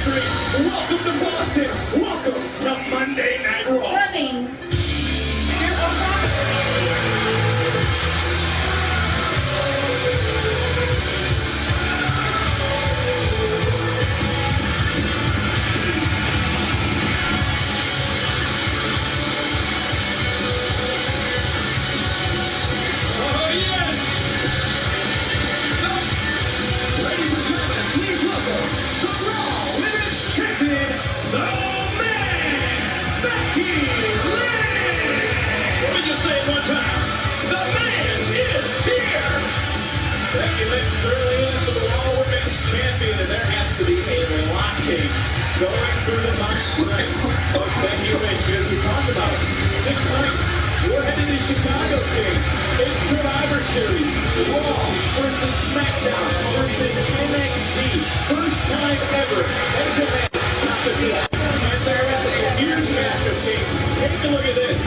Street. Welcome to Boston. Welcome to Monday Night Raw. Running. Becky Lynch certainly is the Raw Women's Champion, and there has to be a locking going through the mind frame of Becky Lynch. As we talked about, 6 nights, we're headed to Chicago, King. In Survivor Series, Raw versus SmackDown versus NXT. First time ever head-to-head competition. And there is a huge matchup, King. Take a look at this.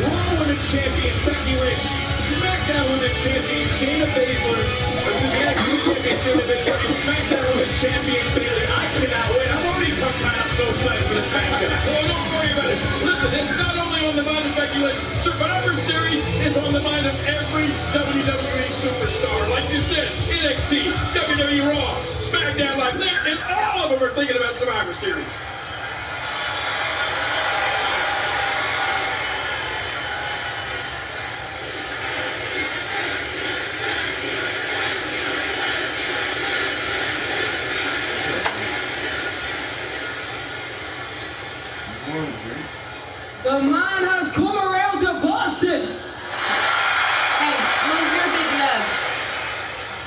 Raw Women's Champion Becky Lynch. SmackDown Women's Champion Shayna Baszler versus the NXT Champion Shayna Baszler and SmackDown Women's Champion Bayley. I cannot wait. I'm already tongue-tied. I'm so excited for this matchup. Well, don't worry about it. Listen, it's not only on the mind of Becky Lynch. Survivor Series is on the mind of every WWE superstar. Like you said, NXT, WWE Raw, SmackDown Live, and all of them are thinking about Survivor Series. The man has come around to Boston. Hey, move your big leg.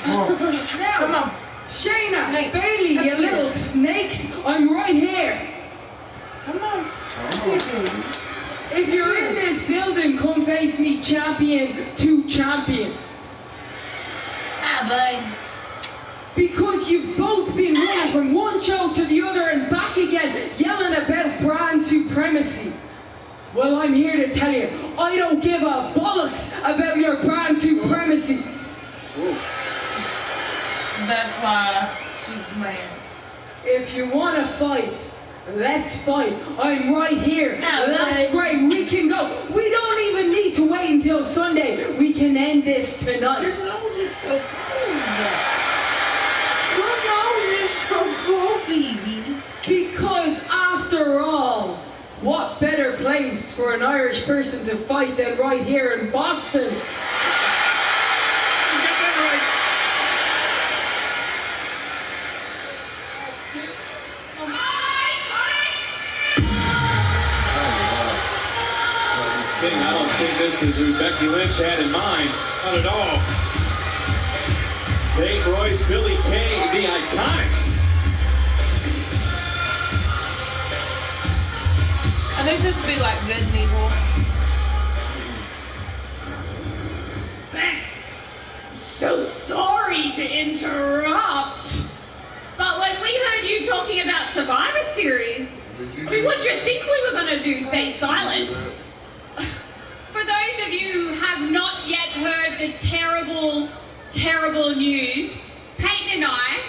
Now, come on. Shayna, Hey, Bayley, come you here. little snakes, I'm right here. Come on. Come here, baby. If you're in this building, come face me, champion to champion. Ah, bud. Because you've both been running from one show to the other and back again, yelling about brand supremacy. Well, I'm here to tell you, I don't give a bollocks about your brand supremacy. That's why she's mad. If you want to fight, let's fight. I'm right here. No, That's but- great. We can go. We don't even need to wait until Sunday. We can end this tonight. Your nose is so cold. Your nose is so cold, baby. Because after all, what better place for an Irish person to fight than right here in Boston? Get that right. King, I don't think this is who Becky Lynch had in mind. Not at all. Kate Royce, Billie Kay, the Iconics. I think this would be like good and evil. Bex, so sorry to interrupt, but when we heard you talking about Survivor Series, I mean, what did you think we were going to do, stay silent? For those of you who have not yet heard the terrible, terrible news, Peyton and I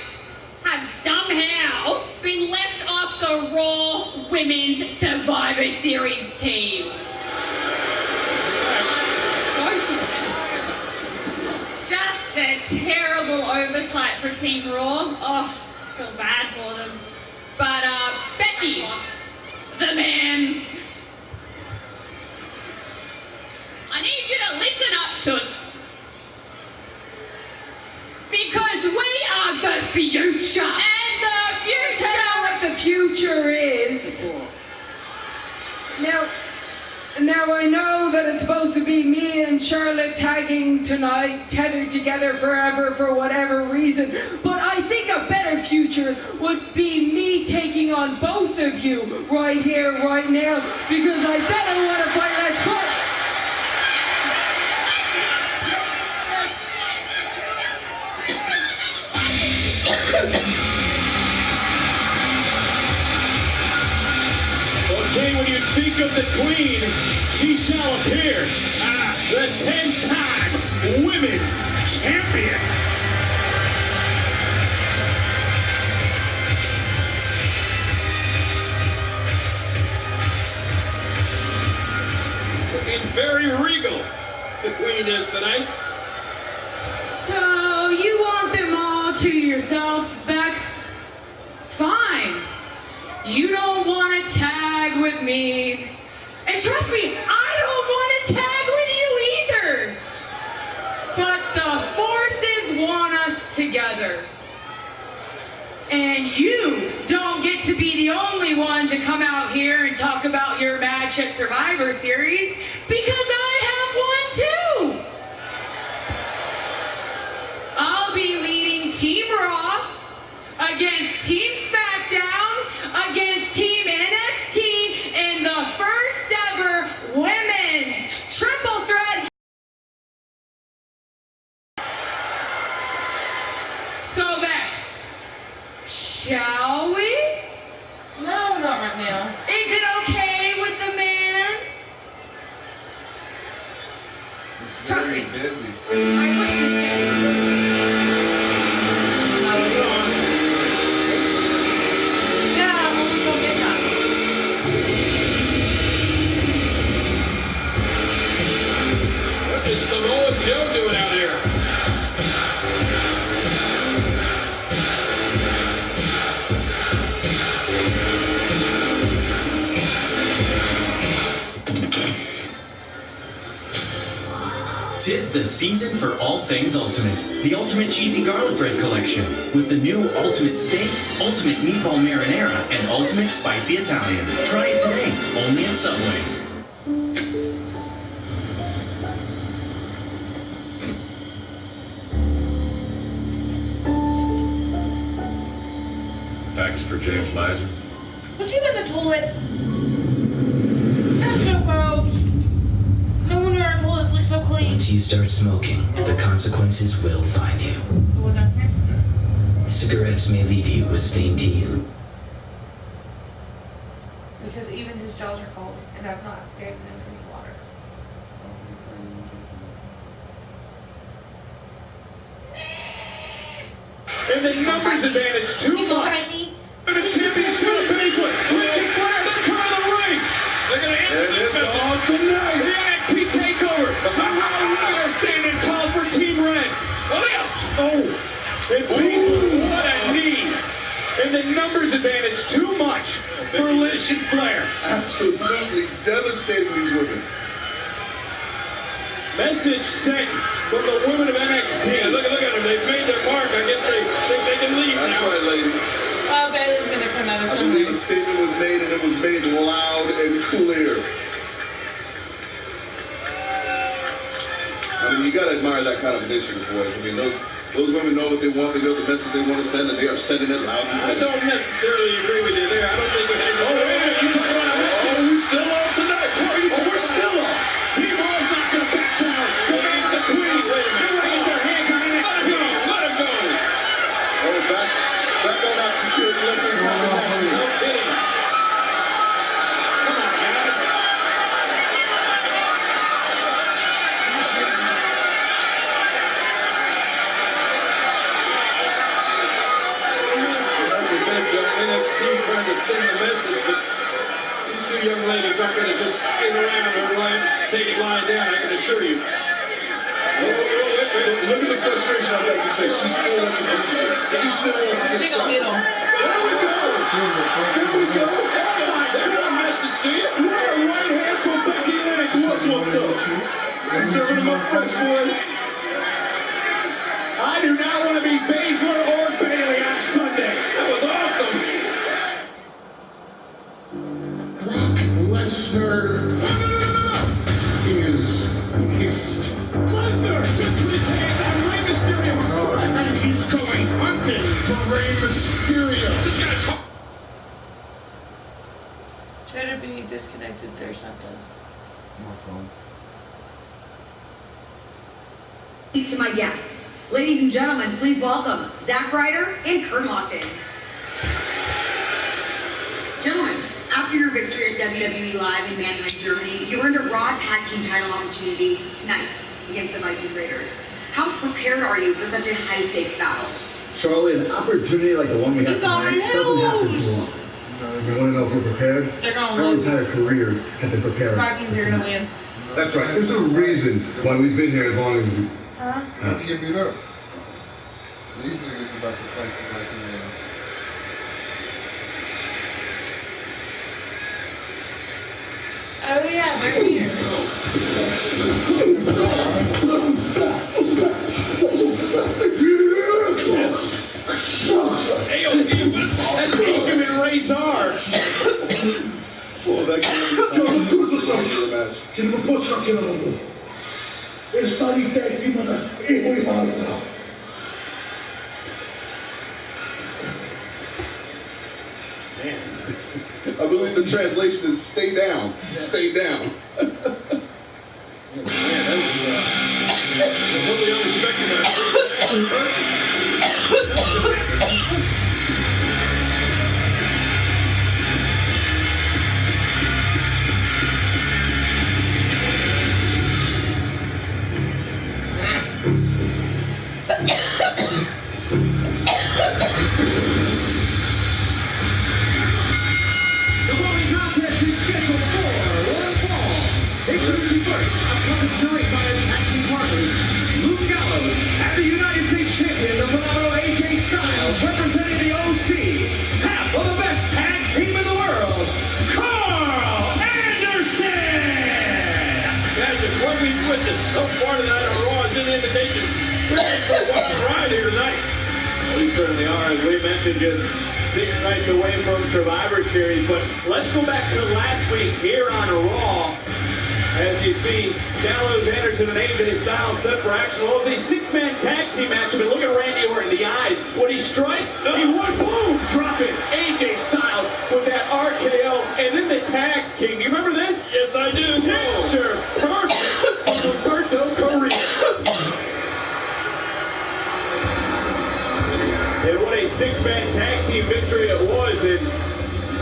have somehow been left off the Raw Women's Survivor Series team. Just a terrible oversight for Team Raw. Oh, I feel bad for them. But Becky, The man. I need you to listen up, Toots. Because we are the future. And the future. Tell me what the future is. Now I know that it's supposed to be me and Charlotte tagging tonight, tethered together forever for whatever reason, but I think a better future would be me taking on both of you right here, right now, because I said I want to fight. Let's fight. Okay, when you speak of the Queen, she shall appear. The 10-time Women's Champion. this tonight. So you want them all to yourself, Bex? Fine. You don't want to tag with me. And trust me, I don't want to tag with you either. But the forces want us together. And you don't get to be the only one to come out here and talk about your match at Survivor Series, because I have one too. I'll be leading Team Raw against Team SmackDown against Team NXT in the first ever women's triple threat. So Vex, shall we? No, not right now. Is it okay with the man? Trust me. Busy. I wish you could. Yeah, we'll get that. What is Samoa Joe doing out here? Tis the season for all things Ultimate. The Ultimate Cheesy Garlic Bread Collection. With the new Ultimate Steak, Ultimate Meatball Marinara, and Ultimate Spicy Italian. Try it today, only at Subway. Package for James Miser. Put you in the toilet. That's so gross. No wonder our toilets look so clean. Once you start smoking, the consequences will find you. The one down here. Cigarettes may leave you with stained teeth. Because even his jaws are cold, and I've not given him any water. And the numbers advantage too much. And the championship Banquet. Richard Flair, the car of the ring. They're going to And answer this it's message. on The tonight. NXT takeover. The Raw are standing tall for Team Red. Oh, yeah. Oh, and Baszler, what a knee. And the numbers advantage too much for Lish and Flair. Absolutely devastating these women. Message sent from the women of NXT. Yeah, look at them. They've made their mark. I guess they think they can leave That's now. right, ladies. Bailey's gonna come out of I believe a somewhere. statement was made, and it was made loud and clear. I mean, you gotta admire that kind of initiative, boys. I mean, those women know what they want. They know the message they want to send, and they are sending it loud and I clear. don't necessarily agree with you there. I don't think we had Oh, wait a minute. You talking about a message? Oh, we still on tonight. Oh, we're still on. Team Raw's not going to back down. The man's the queen. They're ready to get their hands on NXT. Let him go. Oh, back on that security. Let this happen naturally. No kidding. Come on, guys. NXT trying to send the message, but these two young ladies aren't going to just sit around or take it lying down, I can assure you. Look at the frustration on Becky's face. She still wants to participate. She still wants to get She gonna hit started. him. There we go. There we go. Oh, my There's God. a message to you. What a right hand from Becky Lynch. Who else wants up? She's serving them up fresh, boys. I do not want to be Baszler or Bailey on Sunday. That was awesome. Brock Lesnar is pissed. Lesnar just put his hands on Rey Mysterio's son. And he's going hunting for Rey Mysterio. This guy's hot. Try to be disconnected or something. To my guests. Ladies and gentlemen, please welcome Zack Ryder and Kurt Hawkins. Gentlemen, after your victory at WWE Live in Mannheim, Germany, you earned a Raw Tag Team title opportunity tonight against the Viking Raiders. How prepared are you for such a high-stakes battle? Charlie, an opportunity like the one we have You gonna tonight doesn't happen lose. too often. You want to know if we're prepared? They're gonna Our lose. entire careers have been preparing. Vikings are gonna win. That's right. There's a reason why we've been here as long as we Not to get beat up. These niggas about to fight the black man. Oh yeah, right here. That's Human Razor. Oh, that match. Que não posso ficar aqui no mundo. Esta ideia que manda é muito alta. I believe the translation is "stay down, stay down." Man, that was completely unexpected. The following contest is scheduled for one fall. Introducing first, upcoming tonight by his tag team partner, Luke Gallows, and the United States champion, the phenomenal AJ Styles, representing the OC, half of the best tag team in the world, Carl Anderson! Guys, if what we've witnessed so far tonight on Raw is an invitation, we're in for a wild ride here tonight. We certainly are, as we mentioned, just 6 nights away from Survivor Series. But let's go back to last week here on Raw. As you see, Gallows, Anderson, and AJ Styles set for action. Well, it was a 6-man tag team match. But look at Randy Orton in the eyes. Would he strike? He would. Boom! Drop it. AJ Styles with that RKO. And then the tag king. Do you remember this? Yes, I do. Picture perfect of Humberto Carrillo. And what a 6-man tag team victory it was. And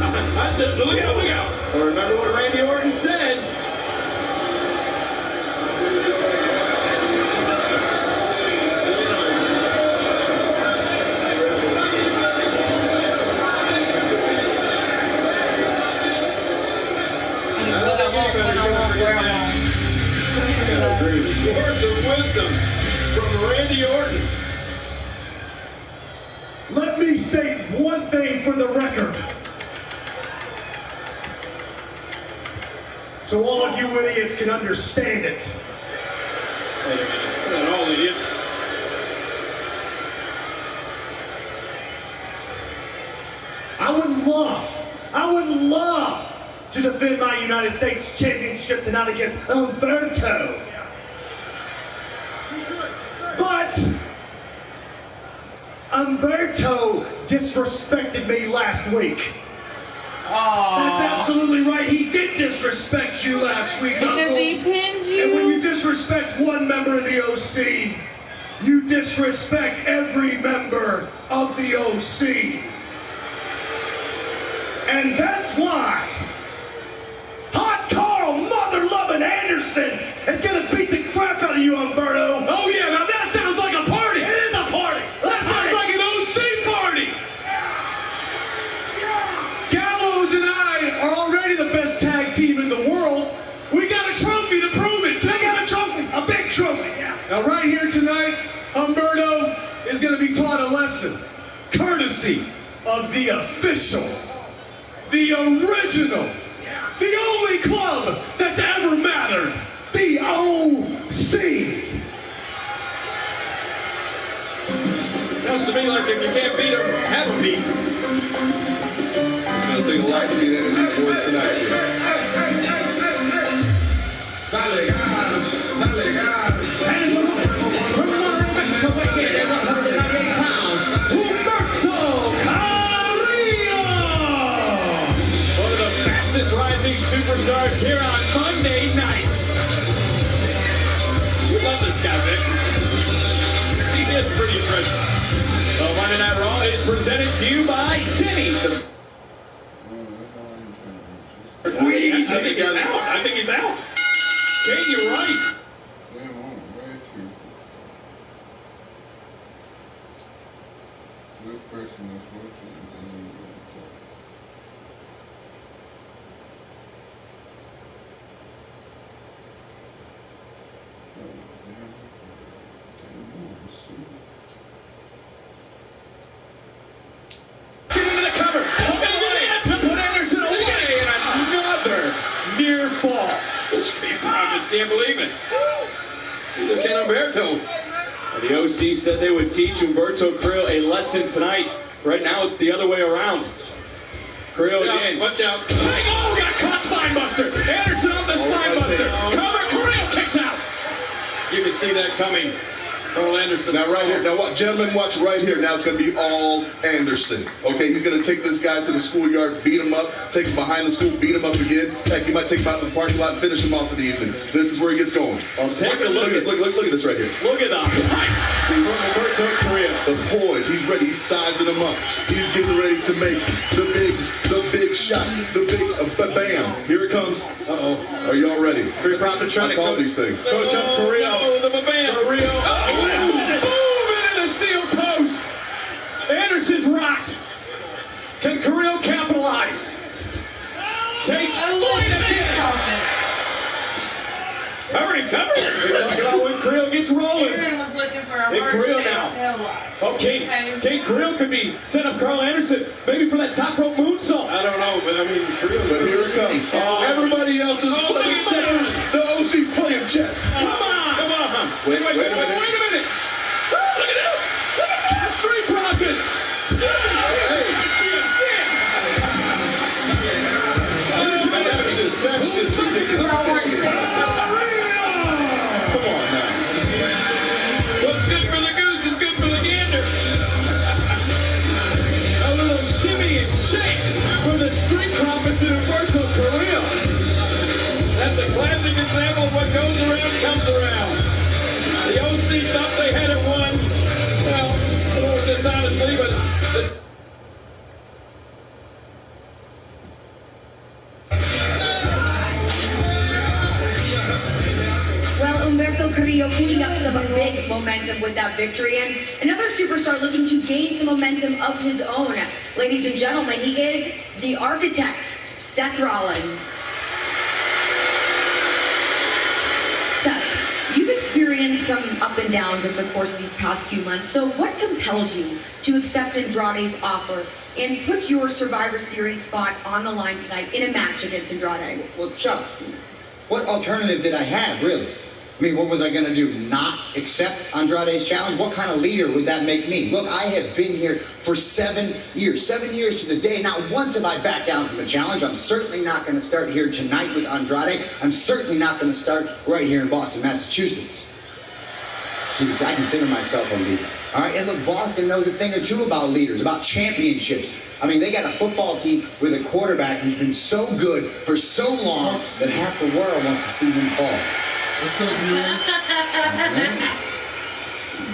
Look out. remember what Randy Orton said. Words of wisdom from Randy Orton. Let me state one thing for the record. So all of you idiots can understand it. Wait a minute. We're not all idiots. I would love to defend my United States Championship tonight against Humberto. But Humberto disrespected me last week. That's absolutely right. He did disrespect you last week. Because he pinned you. And when you disrespect one member of the OC, you disrespect every member of the OC. And that's why Hot Carl Mother-Loving Anderson is going to beat the crap out of you, Humberto. Oh yeah, now that sounds like a party. It is a party. That sounds like an OC party. Gallows and I are already the best tag team in the world. We got a trophy to prove it. They got a trophy, a big trophy. Yeah. Now right here tonight, Humberto is going to be taught a lesson, courtesy of the official, the original, the only club that's ever mattered, the OC. Sounds to me like if you can't beat them, have them beat. It's gonna take a lot to beat any of these boys tonight. Dale gas. And from Monterrey, Mexico, weighing in 198 pounds, Humberto Carrillo. One of the fastest rising superstars here on Monday nights. We love this guy, Vic. He is pretty impressive. Well, Monday Night Raw is presented to you by Denny's. I think he's out. Kane, you're right. Good person that's watching. fall. The Street Profits can't believe it. Neither can Humberto. The OC said they would teach Humberto Carrillo a lesson tonight. Right now, it's the other way around. Carrillo again. Watch out. Take, oh, got caught spinebuster. Anderson off the spinebuster. Cover, Carrillo kicks out. You can see that coming. Carl Anderson. Now right here, now what, gentlemen, watch right here. Now it's going to be all Anderson. Okay, he's going to take this guy to the schoolyard, beat him up, take him behind the school, beat him up again. Heck, he might take him out to the parking lot and finish him off for the evening. This is where he gets going. Well, take a look at this. Look at this right here. Look at the height from Humberto Carrillo. The poise. He's ready. He's sizing him up. He's getting ready to make the big shot, the big bam. Here it comes. Uh-oh. Are y'all ready? Street Profits trying to call these things. Coach up Carrillo. The bam. Carrillo. Boom into the steel post. Anderson's rocked. Can Carrillo capitalize? Takes point again. Cover him. We're talking about when Carrillo gets rolling. Aaron was looking for a Hey, hard Carrillo shaped now. tail lock. Okay, Carrillo could be set up Carl Anderson, maybe for that top rope moonsault. I don't know, but I mean, Carrillo. But here it comes. Everybody else is playing chess. The OC's playing chess. Come on. Wait a minute. Look at this. Look at that. Street Profits. That's just ridiculous. Come on now. What's good for the goose is good for the gander. A little shimmy and shake for the Street Profits and Humberto Carrillo. That's a classic example of what goes around comes around. The OC thought they had it won. Well, a little dishonestly, but Well, Humberto Carrillo picking up some big momentum with that victory, and another superstar looking to gain some momentum of his own. Ladies and gentlemen, he is the architect, Seth Rollins. Seth, you've experienced some up and downs over the course of these past few months, so what compelled you to accept Andrade's offer and put your Survivor Series spot on the line tonight in a match against Andrade? Well, Chuck, what alternative did I have, really? I mean, what was I going to do? Not accept Andrade's challenge? What kind of leader would that make me? Look, I have been here for 7 years. 7 years to the day. Not once have I backed down from a challenge. I'm certainly not going to start here tonight with Andrade. I'm certainly not going to start right here in Boston, Massachusetts. See, because I consider myself a leader. All right, and look, Boston knows a thing or two about leaders, about championships. I mean, they got a football team with a quarterback who's been so good for so long that half the world wants to see him fall. What's up, you?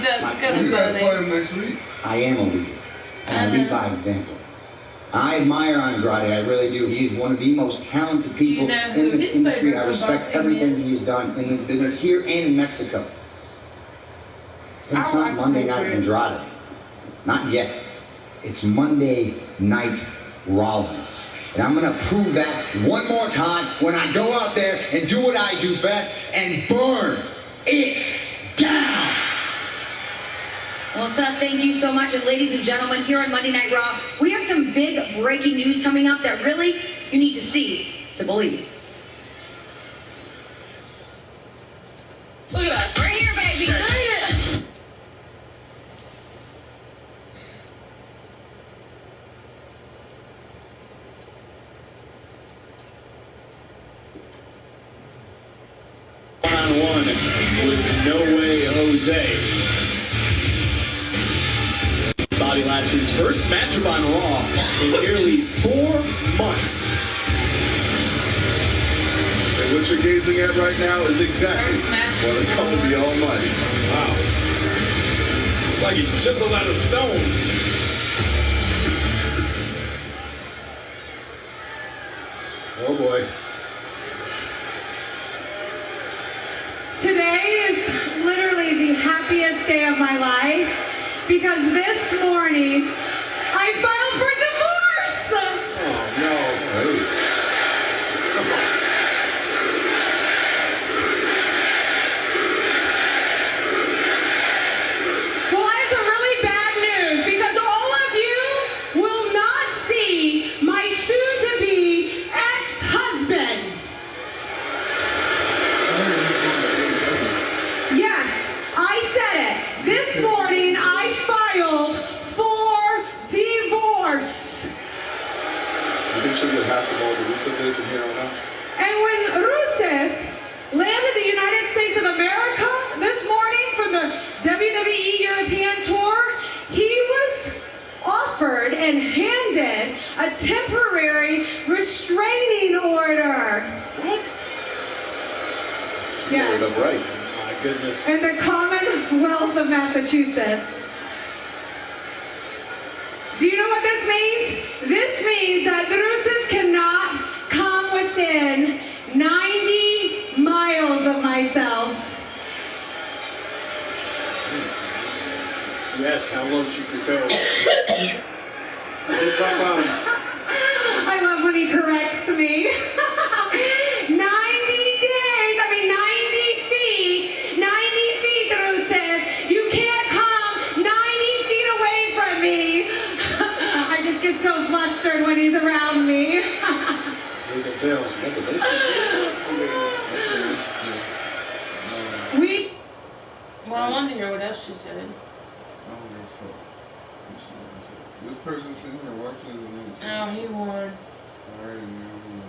That's My kind of You gotta funny. play him next week. I am a leader, and I lead by example. I admire Andrade, I really do. He's one of the most talented people You know in who this his industry. favorite I respect football team everything is? he's done in this business here and in Mexico. It's I not like Monday the Night Patriots. Andrade. Not yet. It's Monday Night Rollins. And I'm going to prove that one more time when I go out there and do what I do best and burn it down. Well, Seth, thank you so much. And ladies and gentlemen, here on Monday Night Raw, we have some big breaking news coming up that really you need to see to believe. Look at us. Right here, baby. One-on-one with No Way Jose. Bobby Lashley's first matchup on Raw in nearly 4 months. And what you're gazing at right now is exactly what is called the Almighty. wow. It's like he's chiseled out of stone. Oh boy. Today is literally the happiest day of my life because this morning I filed for divorce. Oh no. Well, I have some really bad news because all of you will not see my soon-to-be ex-husband. of this from here on out. And when Rusev landed the United States of America this morning for the WWE European Tour, he was offered and handed a temporary restraining order. What? Yes. Right. My goodness. In the Commonwealth of Massachusetts. Do you know what this means? This means that Rusev cannot come within 90 miles of myself. You asked how low she could go. I love when he corrects me. 90 days, 90 feet. 90 feet, Rusev. You can't come 90 feet away from me. I just get so flustered when he's around me. You can tell. Well, I wanted to hear what else she said. I don't give a fuck. This person sitting here watching is amazing. Oh, he won. I already knew who was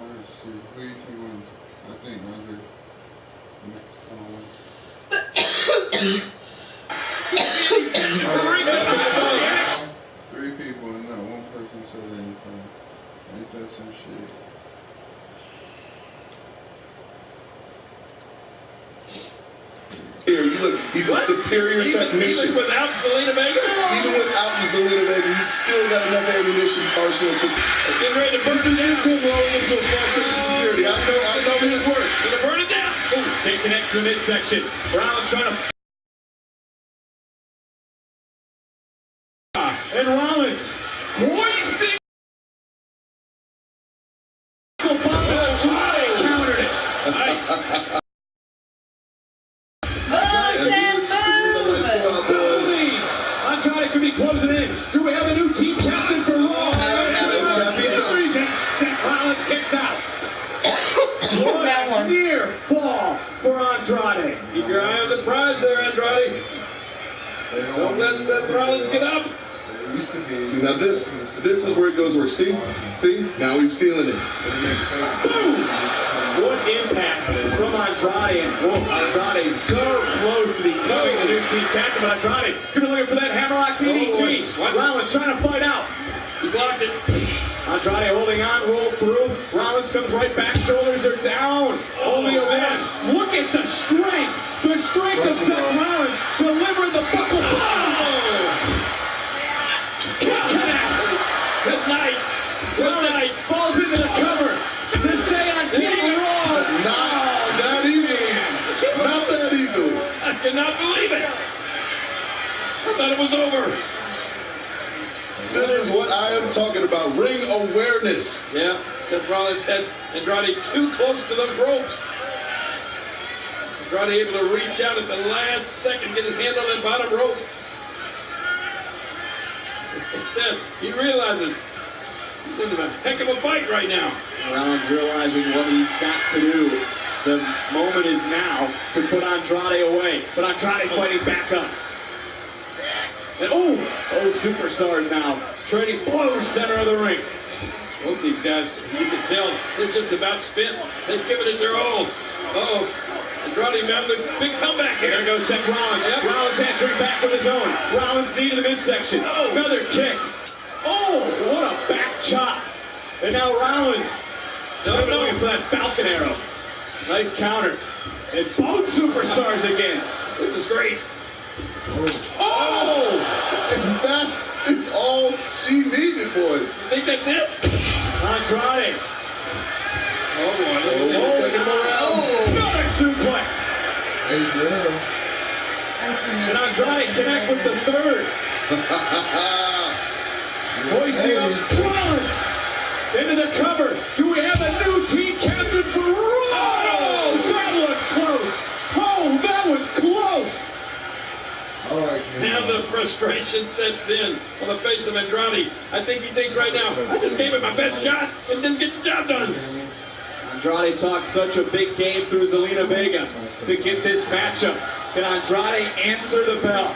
Let's see. Who do you think wins? I think Andre. Next Three people and not one person said anything. Ain't that some shit? Here, you look, he's a superior technician. Even without Zelina Vega? Even without the Zelina Vega, he's still got enough ammunition arsenal to. Getting ready to burn This is him rolling into a false sense of security. I know his work. Gonna burn it down. Ooh, they connect to the midsection. Rollins trying to. And Rollins hoisting. Countered it. Nice. Andrade could be closing in. Do we have a new team captain for Raw? Seth Rollins kicks out. What a near fall for Andrade. Keep your eye on the prize there, Andrade. Don't let Seth Rollins get up. See, now this is where it goes where see, now he's feeling it. Boom! What impact from Andrade, and Andrade so close to becoming the new team captain, but Andrade gonna be looking for that hammerlock DDT. Rollins trying to fight out. He blocked it. Andrade holding on, roll through. Rollins comes right back, shoulders are down. Only a man. Look at the strength of Seth Rollins delivering the buckle. Connects. Good night. Rollins falls into the cover to stay on Team Raw. Not that easily. Not that easily. I cannot believe it. I thought it was over. This is what I am talking about. Ring awareness. Yeah, Seth Rollins had Andrade too close to those ropes. Andrade able to reach out at the last second, get his hand on that bottom rope. And Seth, he realizes he's in a heck of a fight right now. Rollins realizing what he's got to do. The moment is now to put Andrade away. But Andrade fighting back up. And superstars now trading blows center of the ring. Both these guys, you can tell, they're just about spent. They've given it their all. Andrade having a big comeback here. There goes Seth Rollins. Yep. Rollins answering back with his own. Rollins knee to the midsection. Another kick. Oh, what a back chop. And now Rollins. Looking for that Falcon Arrow. Nice counter. And both superstars again. This is great. And that is all she needed, boys. You think that's it? Andrade. Oh, boy. Taking him around. Another suplex. Hey, girl. And Andrade connect with the third. Hoisting up Rollins into the cover. Do we have a new team captain for Raw? Oh, that was close. Oh, that was close. Now the frustration sets in on the face of Andrade. I think he thinks right now, I just gave it my best shot and didn't get the job done. Andrade talked such a big game through Zelina Vega to get this matchup. Can Andrade answer the bell?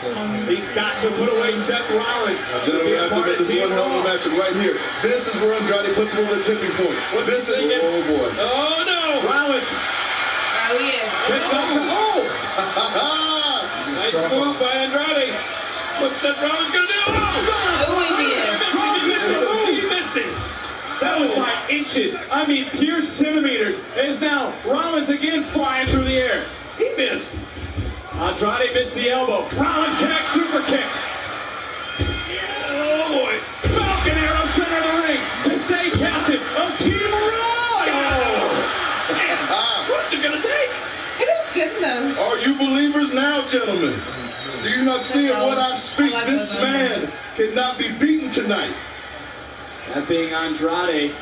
He's got to put away Seth Rollins. Gentlemen, I think this is one hell of a matchup right here. This is where Andrade puts him over the tipping point. This is, oh boy. Oh no! Rollins. Oh, he is. Nice move by Andrade. What's Seth Rollins gonna do? Oh, He missed him. That was by inches. I mean, pure centimeters. As now Rollins again flying through the air. He missed. Andrade missed the elbow. Rollins connects super kick. Oh boy. Falcon Arrow center of the ring to stay captain of Team Raw. What's it gonna take? He looks good though. Are you believers now, gentlemen? Do you not see it when I speak? This man cannot be beaten tonight. That being Andrade,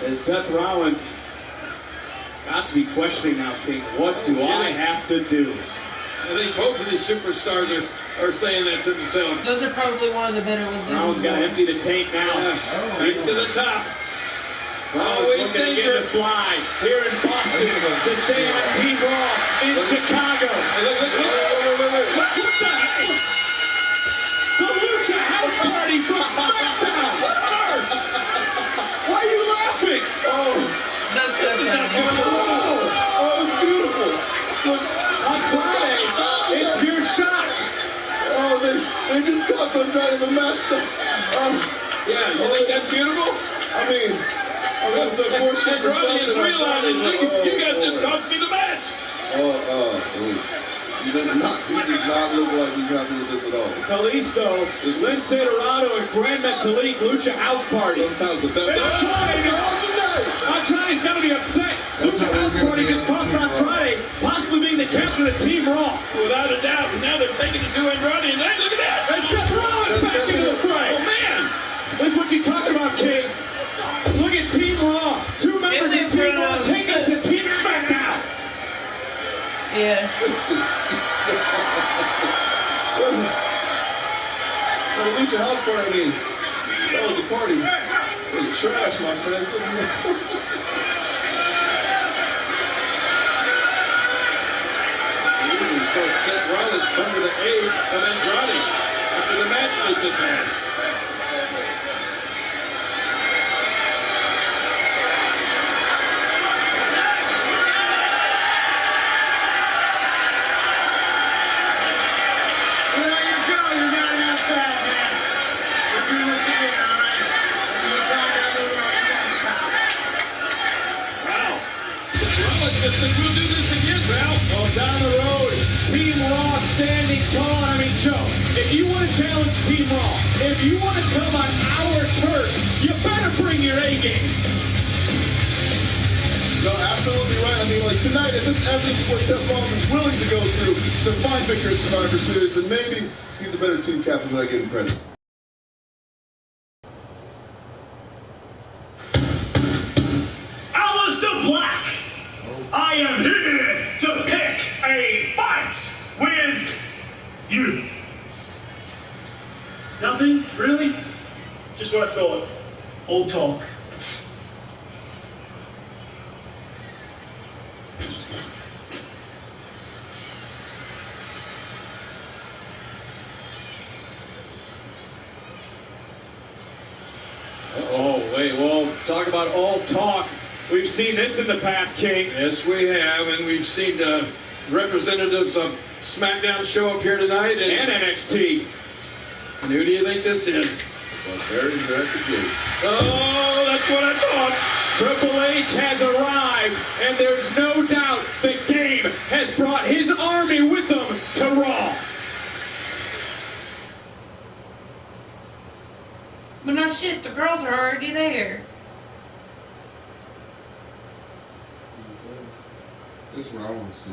as Seth Rollins got to be questioning now, King. What do I have to do? I think both of these superstars are saying that to themselves. Those are probably one of the better ones. Rollins got to empty the tank now. He's to the top. Rollins looking to get a slide here in Boston to stay on Team Raw in Chicago. Look. What the heck? The Lucha House Party from SmackDown. Why are you laughing? That's so funny. Oh, it's beautiful. Look, Andrade in pure shock. Oh, they just cost Andrade the match. Yeah, you think that's beautiful? I mean, that's unfortunate for Andrade is something. realizing, you guys just cost me the match. He does not look like he's happy with this at all. Kalisto, Lince Dorado, and Grand Metalik, Lucha House Party. Sometimes the best. Andrade's got to be upset. Lucha House Party just cost Andrade possibly being the captain of Team Raw. Without a doubt. And now they're taking it to Andrade. And hey, look at that. And Seth Rollins back into the fray. Oh, man. This is what you talk about, kids. Look at Team Raw. Two members of Team Raw taking it to Team SmackDown. Yeah. The Lucha House Party, I mean, that was a party. It was trash, my friend. So Seth Rollins come to the aid of Andrade after the match they just had. We'll do this again, pal. Well, down the road, Team Raw standing tall. I mean, Joe, if you want to challenge Team Raw, if you want to come on our turf, you better bring your A game. No, absolutely right. I mean, like tonight, if it's evidence what Seth Rollins is willing to go through to find victory in Survivor Series, then maybe he's a better team captain than I give him credit. Aleister Black, I am here to pick a fight with you. Nothing? Really? Just what I thought. Old talk. Oh, wait, well, talk about all talk. We've seen this in the past, King. Yes, we have, and we've seen representatives of SmackDown show up here tonight. And NXT. And who do you think this is? Barbarian Director Gate. Oh, that's what I thought. Triple H has arrived, and there's no doubt the Game has brought his army with him to Raw. But no shit, the girls are already there. This is what I want to see.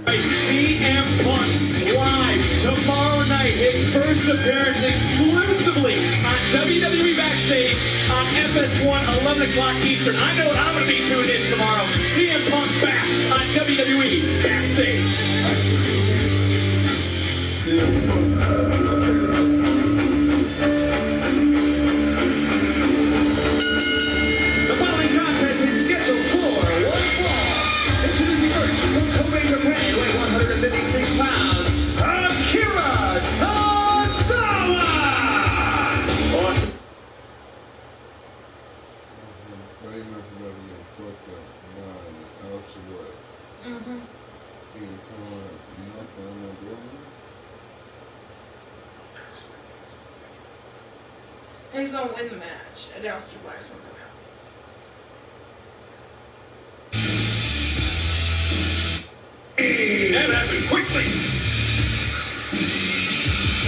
CM Punk live tomorrow night. His first appearance exclusively on WWE Backstage on FS1, 11 o'clock Eastern. I know what I'm going to be tuned in tomorrow. CM Punk back on WWE Backstage. CM Punk. The following contest is scheduled for one fall. Introducing first from And he's gonna win the match. And then Austin Wise will come out. That happened quickly.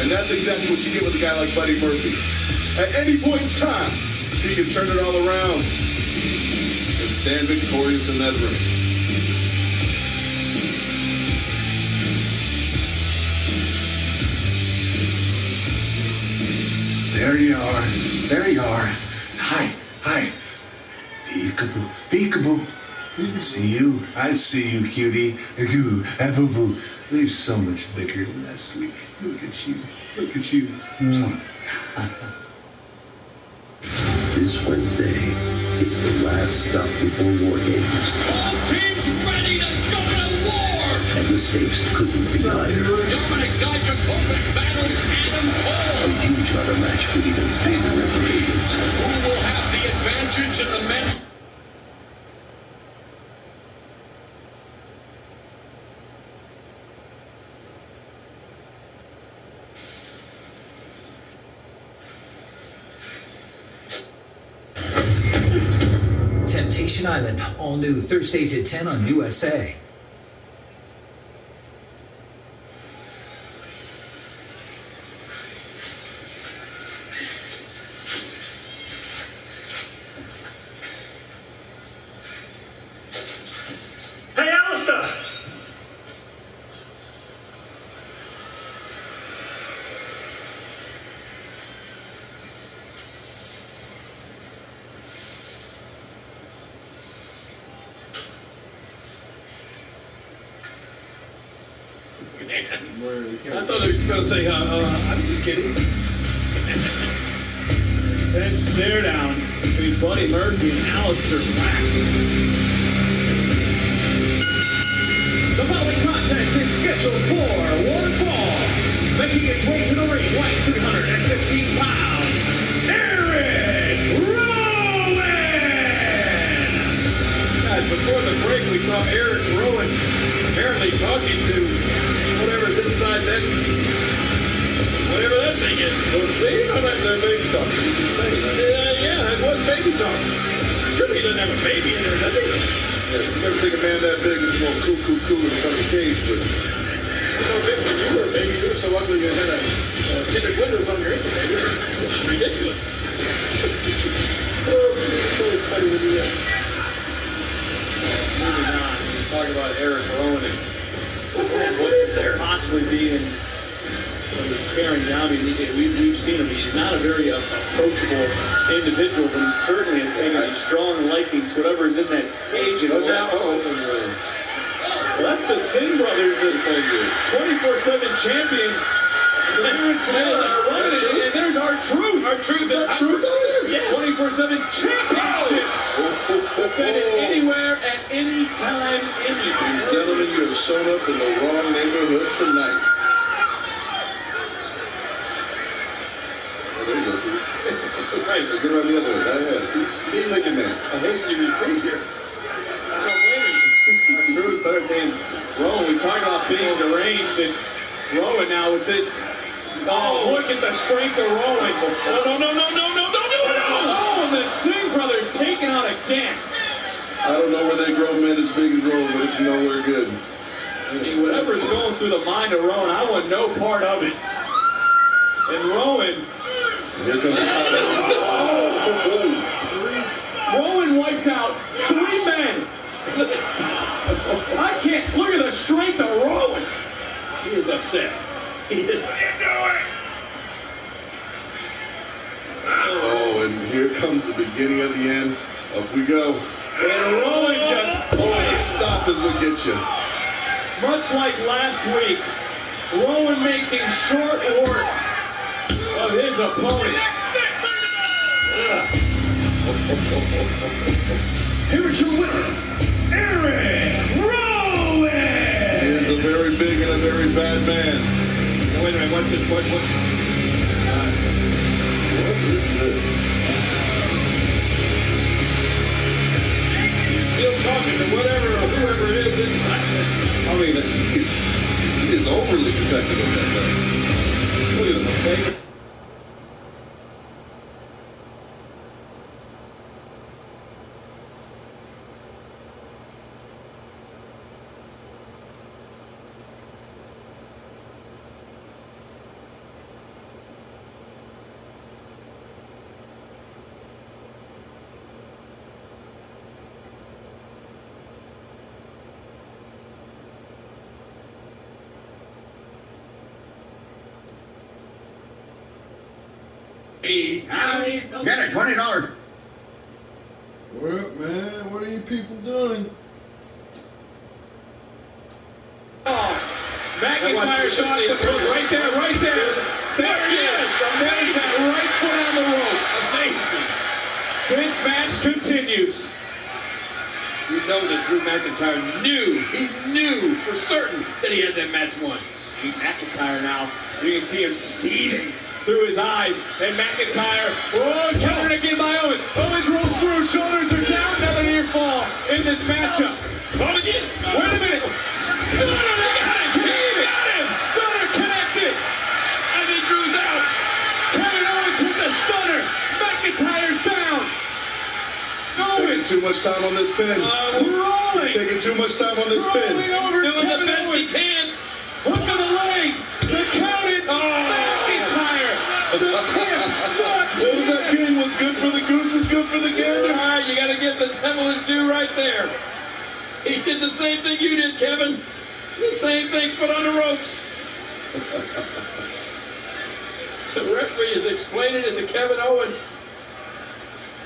And that's exactly what you get with a guy like Buddy Murphy. At any point in time, he can turn it all around and stand victorious in that ring. There you are. There you are. Hi. Hi. Peekaboo. Peekaboo. See you. I see you, cutie. Goo. Boo boo. We're so much bigger than last week. Look at you. Look at you. This Wednesday is the last stop before War Games. All teams ready to go to war! And the stakes couldn't be higher. Dominic Dijakovic battles Adam Cole. A huge ladder match with even bigger implications. Who will have the advantage in the men's? Temptation Island, all new Thursdays at 10 on USA. Hey, Alistair! I thought he was going to say, I'm just kidding. Intense stare down between Buddy Murphy and Alistair Black. The following contest is scheduled for one fall. Making his way to the ring, weighing 315 pounds, Eric Rowan! Guys, before the break, we saw Eric Rowan apparently talking to whatever's inside that, whatever that thing is. You know that baby talk. You can say that. Yeah, it was baby talk. Surely he doesn't have a baby in there, does he? Yeah, you never think a man that big is going coo in front of the cage, but So big when you were a baby, you were so ugly you had a tinted windows on your incubator. It's ridiculous. It's always funny when you moving on. We talk about Eric Rowan and what there possibly be in this paring down. We've seen him. He's not a very approachable individual, but he certainly has taken a strong liking to whatever is in that cage. And well, that's the Singh brothers, 24/7 champion. So here it's and there's our truth. Our truth. is that truth out there? Yes. 24/7 championship. Defended anywhere, at any time, anywhere. Gentlemen, you have shown up in the wrong neighborhood tonight. Oh, there you go, Truth. Right. Get around the other way. See, he's making man. A hasty retreat here. Our truth, better than Rowan. We talk about being deranged, and Rowan now with this. Oh, look at the strength of Rowan. No, don't do it. Oh, and the Singh brothers taken out again. I don't know where they grow men as big as Rowan, but it's nowhere good. I mean, whatever's going through the mind of Rowan, I want no part of it. And Rowan. Here comes Rowan wiped out 3 men. I can't. Look at the strength of Rowan. He is upset. He is. Oh, and here comes the beginning of the end. Up we go. And Rowan just. Oh, the stop is what gets you. Much like last week, Rowan making short work of his opponents. Here's your winner, Eric Rowan! He is a very big and a very bad man. Wait a minute, what's this? What is this? He's still talking to whatever or whoever it is inside. I mean, he is overly protective of that guy. Look at him. Howdy. Get it, $20. What up, man? What are you people doing? McIntyre shot the foot right there, right there. There he is. There's that right foot on the rope. Amazing. This match continues. You know that Drew McIntyre knew, he knew for certain that he had that match won. McIntyre now, you can see him seething through his eyes. And McIntyre, oh, countered again by Owens. Owens rolls through, shoulders are down, never near fall in this matchup. Caught again. Wait a minute. Stunner, they got him. He got him. Stunner connected. I think Drew's out. Kevin Owens hit the stunner. McIntyre's down. Taking too much time on this pin. Rolling. He's taking too much time on this pin. Rolling over Doing Kevin the best Owens. he can. Hook of the leg. The counted. McIntyre. The tip. What was that game? What's good for the goose is good for the gander. All right, you got to get the devil his due right there. He did the same thing you did, Kevin. The same thing, foot on the ropes. The referee is explaining it to Kevin Owens.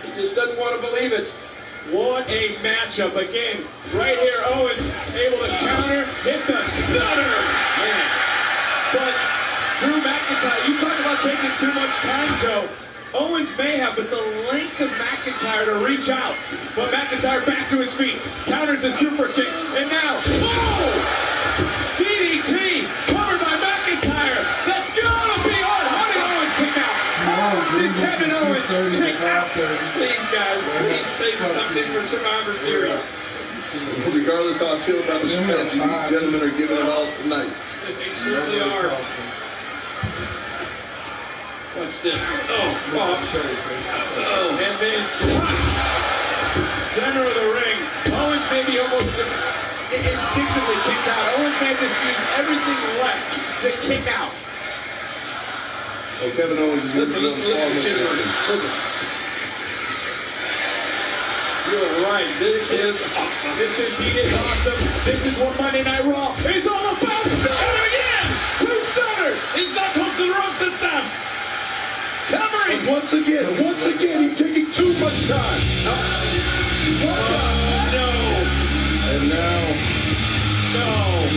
He just doesn't want to believe it. What a matchup again. Right here, Owens able to counter, hit the stunner. Man. But Drew McIntyre, you talk about taking too much time, Joe. Owens may have, but the length of McIntyre to reach out. But McIntyre back to his feet, counters a super kick, and now, whoa! DDT covered by McIntyre. That's gonna be hard. How did Owens kick out? How did Kevin Owens kick out? Please, guys, please say something for Survivor Series. Regardless how I feel about the strategy, these gentlemen are giving it all tonight. They certainly are. What's this? Oh, and then dropped. Center of the ring. Owens maybe almost instinctively kicked out. Owens may have just used everything left to kick out. Oh, Kevin Owens is listen. You're right. This is awesome. This indeed is awesome. This is what Monday Night Raw is all about. Stunner again. Two stunners. He's not close to the ropes this time. Covering. And once again, he's taking too much time. No. And now,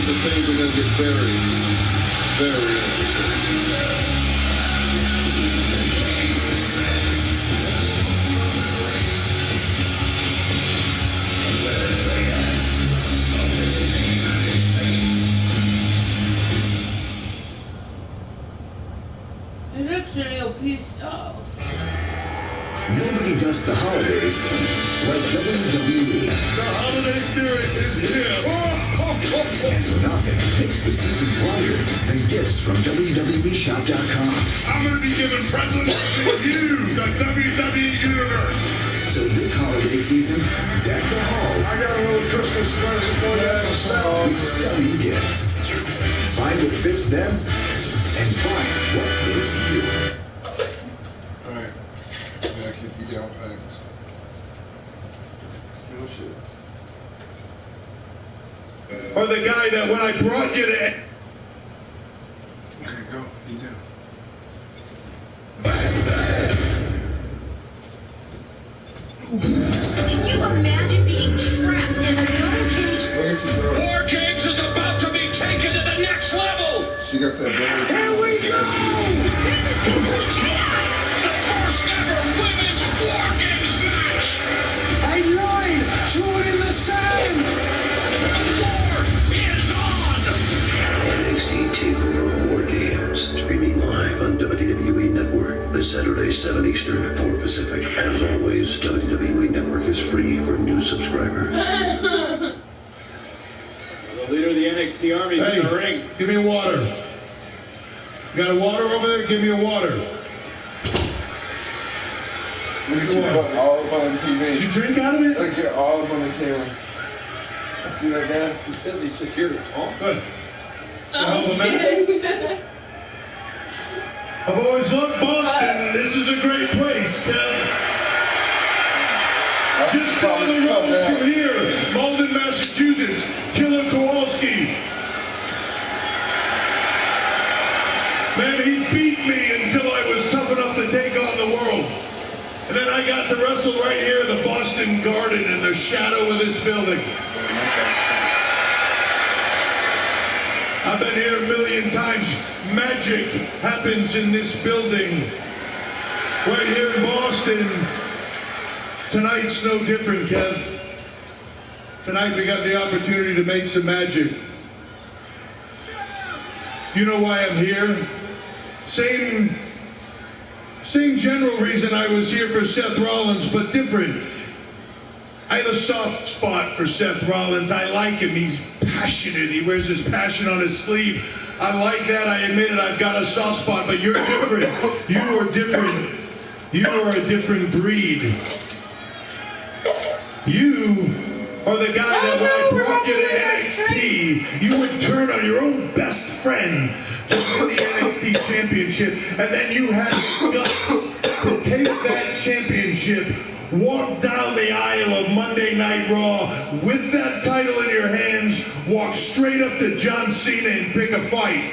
the things are going to get very, very interesting. It looks real pissed off. Nobody does the holidays like WWE. The holiday spirit is here. And nothing makes the season brighter than gifts from WWEshop.com. I'm going to be giving presents to you, the WWE Universe. So this holiday season, deck the halls. I got a little Christmas present for you. With stunning gifts. Find what fits them and find what fits you. Alright. I gotta keep you down packs. Kill shit. Or the guy that when I brought you to... Okay, go. You do. Can you imagine being trapped in a double cage? War Games is about to be taken to the next level! She got that bad. Here we go! This is complete chaos! The first ever women's War Games match! I lied! Draw it in the sand! The war is on! NXT TakeOver War Games, streaming live on WWE Network, this Saturday, 7 Eastern, 4 Pacific. As always, WWE Network is free for new subscribers. The leader of the NXT Army is in the ring. Give me water. You got a water over there? Give me a water. Look at you, all up on TV. Did you drink out of it? Like you're all up on the camera. I see that guy. He says he's just here to talk. Good. I've always loved Boston. This is a great place. Just down the road from here, Malden, Massachusetts, Killer Kowalski. Man, he beat me until I was tough enough to take on I got to wrestle right here in the Boston Garden in the shadow of this building. I've been here a million times. Magic happens in this building. Right here in Boston. Tonight's no different, Kev. Tonight we got the opportunity to make some magic. You know why I'm here? Same general reason I was here for Seth Rollins, but different. I have a soft spot for Seth Rollins. I like him. He's passionate. He wears his passion on his sleeve. I like that. I admit it. I've got a soft spot, but you're different. You are different. You are a different breed. You are the guy that when I brought you to NXT, you would turn on your own best friend to win the NXT championship, and then you had the guts to take that championship, walk down the aisle of Monday Night Raw with that title in your hands, walk straight up to John Cena and pick a fight.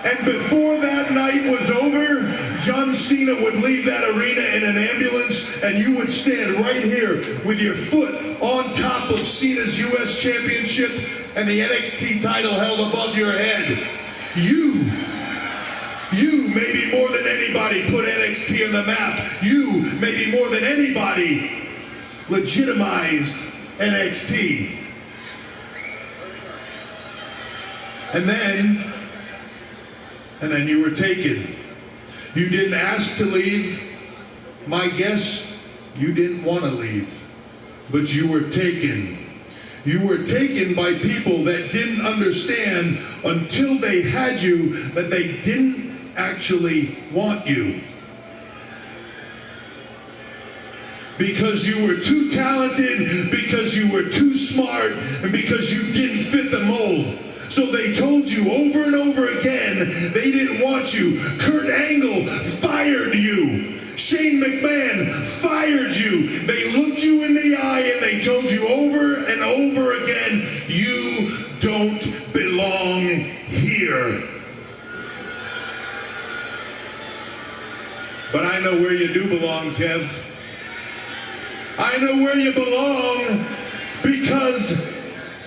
And before that night was over, John Cena would leave that arena in an ambulance, and you would stand right here with your foot on top of Cena's U.S. Championship and the NXT title held above your head. You maybe more than anybody put NXT on the map. You maybe more than anybody legitimized NXT. And then you were taken. You didn't ask to leave. My guess, you didn't want to leave. But you were taken. You were taken by people that didn't understand until they had you that they didn't actually want you. Because you were too talented, because you were too smart, and because you didn't fit the mold. So they told you over and over again they didn't want you. Kurt Angle fired you. Shane McMahon fired you. They looked you in the eye and they told you over and over again, you don't belong here. But I know where you do belong, Kev. I know where you belong because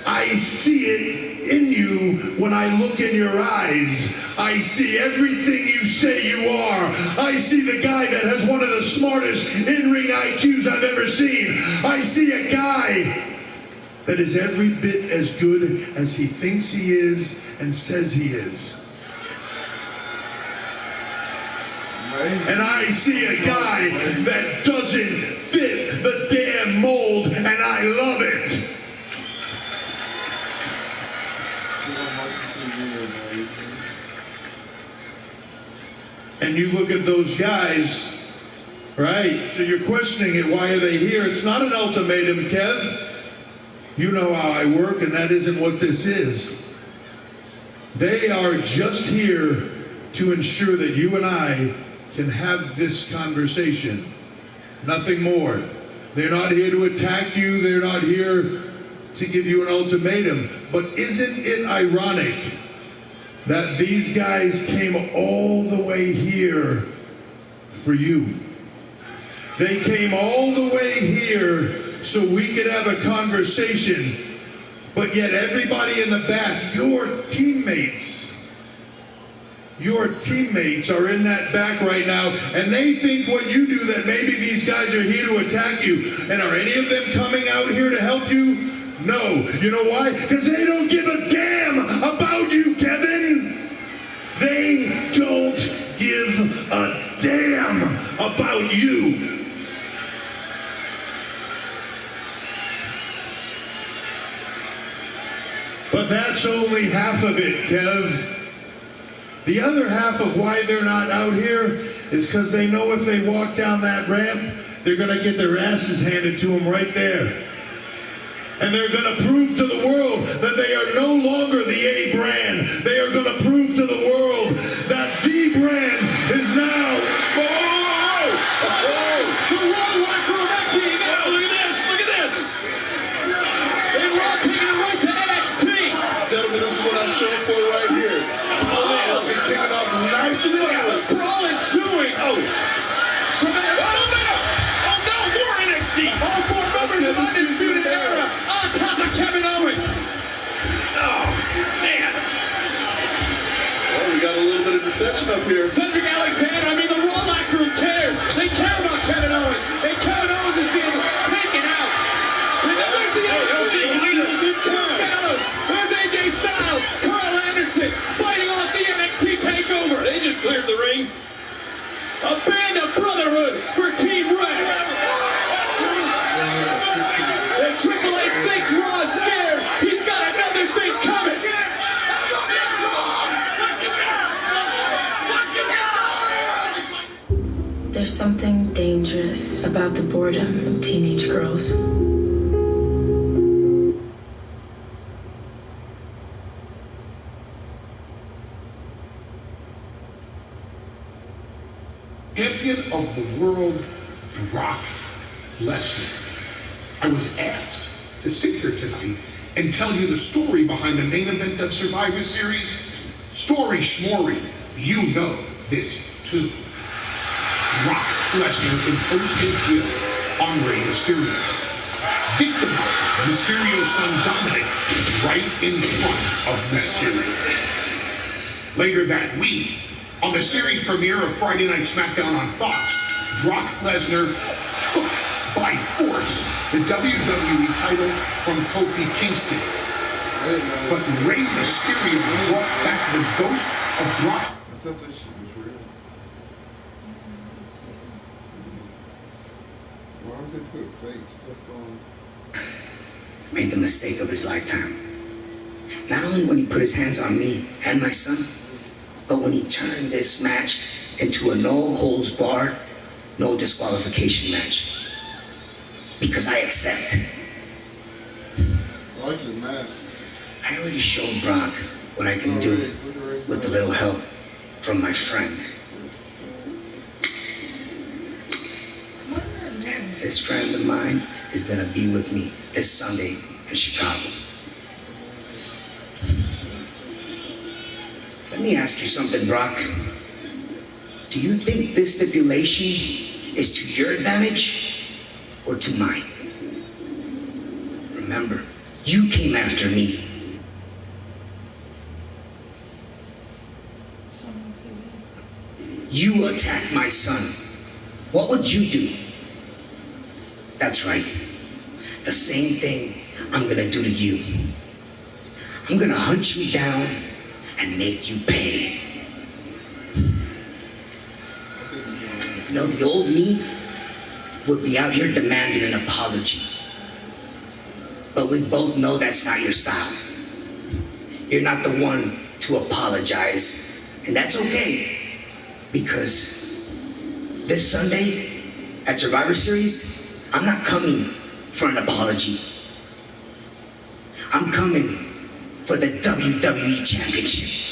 I see it in you when I look in your eyes. I see everything you say you are. I see the guy that has one of the smartest in-ring IQs I've ever seen. I see a guy that is every bit as good as he thinks he is and says he is. And I see a guy that doesn't fit the damn mold, and I love it. And you look at those guys, right? So you're questioning it. Why are they here? It's not an ultimatum, Kev. You know how I work, and that isn't what this is. They are just here to ensure that you and I can have this conversation. Nothing more. They're not here to attack you. They're not here to give you an ultimatum. But isn't it ironic that these guys came all the way here for you? They came all the way here so we could have a conversation, but yet everybody in the back, your teammates are in that back right now, and they think what you do that maybe these guys are here to attack you. And are any of them coming out here to help you? No. You know why? Because they don't give a damn about you, Kevin. They don't give a damn about you. But that's only half of it, Kev. The other half of why they're not out here is because they know if they walk down that ramp, they're going to get their asses handed to them right there. And they're going to prove to the world that they are no longer the A brand. They are going to prove to the world that the brand is now... The Raw Locker Room acting. Look at this. Look at this. And Raw taking it right to NXT. Gentlemen, this is what I'm showing for right here. Kicking off nice and loud. Brawl ensuing. Oh. From an Undisputed Era on top of Kevin Owens. Oh, man. Well, we got a little bit of dissension up here. Cedric Alexander, I mean, the Raw locker room cares. They care about Kevin Owens. And Kevin Owens is being taken out. And there's the Gallows. There's AJ Styles. Carl Anderson fighting off the NXT TakeOver. They just cleared the ring. A band of brotherhood for Team Red. And Triple H thinks Raw is scared. He's got another thing coming. There's something dangerous about the boredom of teenage girls. Champion of the world, Brock Lesnar. I was asked to sit here tonight and tell you the story behind the main event of Survivor Series. Story schmory, you know this too. Brock Lesnar imposed his will on Rey Mysterio. Victimized Mysterio's son Dominic right in front of Mysterio. Later that week, on the series premiere of Friday Night SmackDown on Fox, Brock Lesnar took by force the WWE title from Kofi Kingston. But Rey Mysterio brought back the ghost of Brock. I thought that shit was real. Why would they put fake stuff on? Made the mistake of his lifetime. Not only when he put his hands on me and my son, but when he turned this match into a no-holds-barred, no-disqualification match. Because I accept. I like his mask. I already showed Brock what I can do with a little help from my friend. And this friend of mine is gonna be with me this Sunday in Chicago. Let me ask you something, Brock. Do you think this stipulation is to your advantage or to mine? Remember, you came after me. You attacked my son. What would you do? That's right. The same thing I'm gonna do to you. I'm gonna hunt you down and make you pay. You know, the old me would be out here demanding an apology. But we both know that's not your style. You're not the one to apologize. And that's okay. Because this Sunday at Survivor Series, I'm not coming for an apology. I'm coming for the WWE Championship.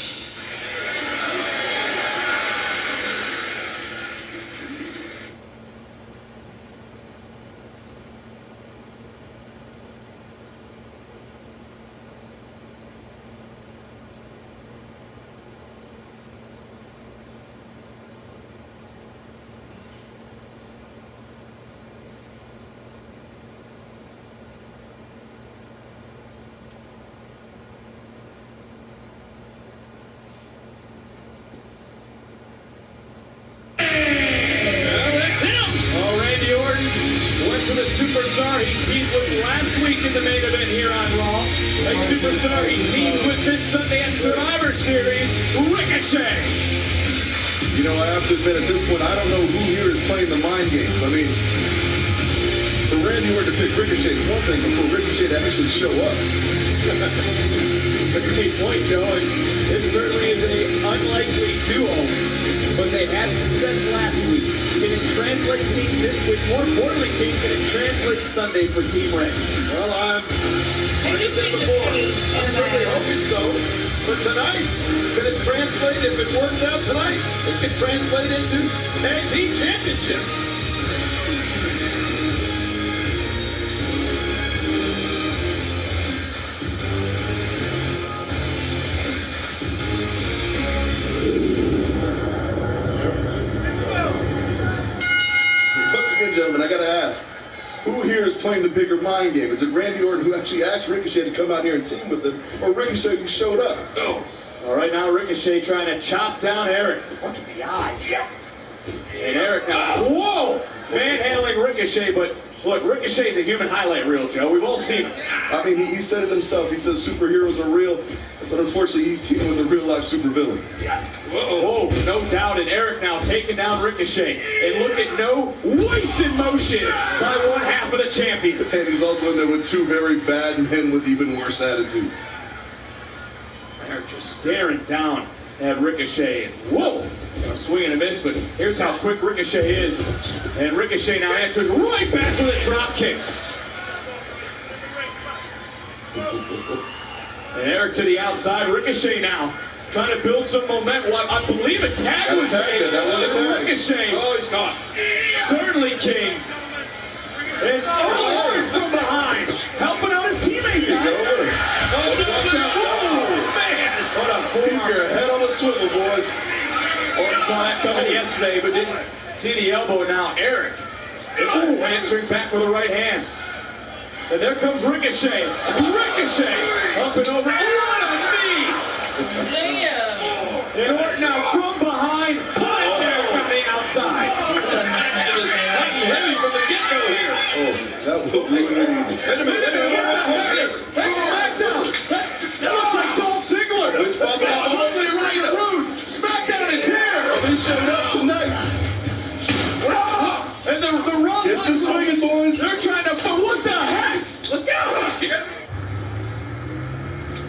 Superstar he teamed with last week in the main event here on Raw. A superstar he teams with this Sunday at Survivor Series, Ricochet. You know, I have to admit, at this point, I don't know who here is playing the mind games. I mean, for Randy Orton to pick Ricochet is one thing, but for Ricochet to actually show up. It's a great point, Joe. And this certainly is an unlikely duo, but they had success last week. Can it translate this week? More importantly, King, can it translate Sunday for Team Red? Well, like I said before, I'm certainly hoping so. But tonight, can it translate, if it works out tonight, it can translate into tag team championships. Once again, gentlemen, I gotta ask, Who here is playing the bigger mind game? Is it Randy Orton who actually asked Ricochet to come out here and team with him, or Ricochet who showed up? Oh. All right, now Ricochet trying to chop down Eric. Look at the eyes. And Eric now, whoa! Manhandling Ricochet, but look, Ricochet's a human highlight reel, Joe. We've all seen him. I mean, he said it himself. He says superheroes are real, but unfortunately he's teaming with a real-life supervillain. Yeah. Whoa, no doubt. And Eric now taking down Ricochet. And look at no wasted motion by one half of the champions. And he's also in there with two very bad men with even worse attitudes. Eric just staring down at Ricochet. And whoa! A swing and a miss, but here's how quick Ricochet is. And Ricochet now answers right back with a drop kick. And Eric to the outside. Ricochet now trying to build some momentum. Well, I believe a tag was made. That was a tag. Ricochet. Oh, he's caught. Certainly King. And Orton from behind, helping out his teammate, guys. Watch out. Oh, man. What a Keep forearm. your head on the swivel, boys. Orton saw that coming yesterday, but didn't see the elbow. Now Eric. Oh, answering back with a right hand. And there comes Ricochet. Ricochet up and over. What a knee! Yeah. And Orton now from behind, punch Eric on the outside. Heavy from the get-go here. Oh, that will ruin it even. Wait a minute. That's SmackDown. That looks like Dolph Ziggler. It's Bobby Rude. SmackDown is here. They showed up tonight. And the run. It's the swinging, boys. They're trying to. What the heck? Look out!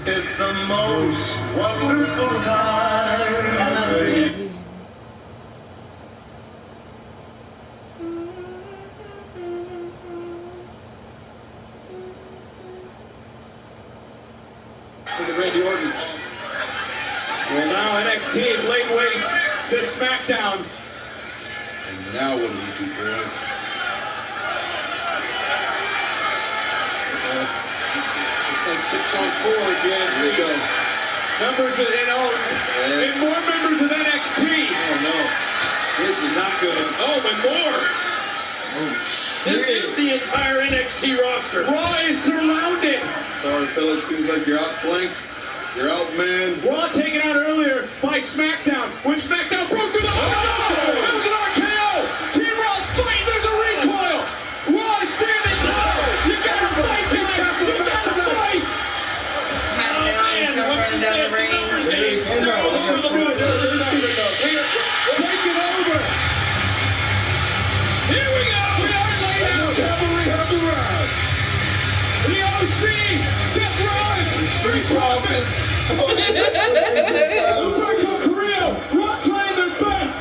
It's the most wonderful time of the year. Look at Randy Orton. Well, now NXT is laid waste to SmackDown. And now what do we do, boys? It's like 6-on-4 if you ask me. Go. Members of, and more members of NXT. Oh, no. This is not good. Oh, and more. This is the entire NXT roster. Raw is surrounded. Sorry, fellas. Seems like you're outflanked. You're outmanned. Raw taken out earlier by SmackDown. When SmackDown broke through the... Oh! It was an RKO. Team Raw's fighting. There's a recoil. Raw is standing tall. You gotta fight, guys. You gotta fight. SmackDown coming down the range. Take it over. Here we go. We are laid out. Cavalry has arrived. The OC, Seth Rollins, Street Profits. Umberto Carrillo, Raw trying their best.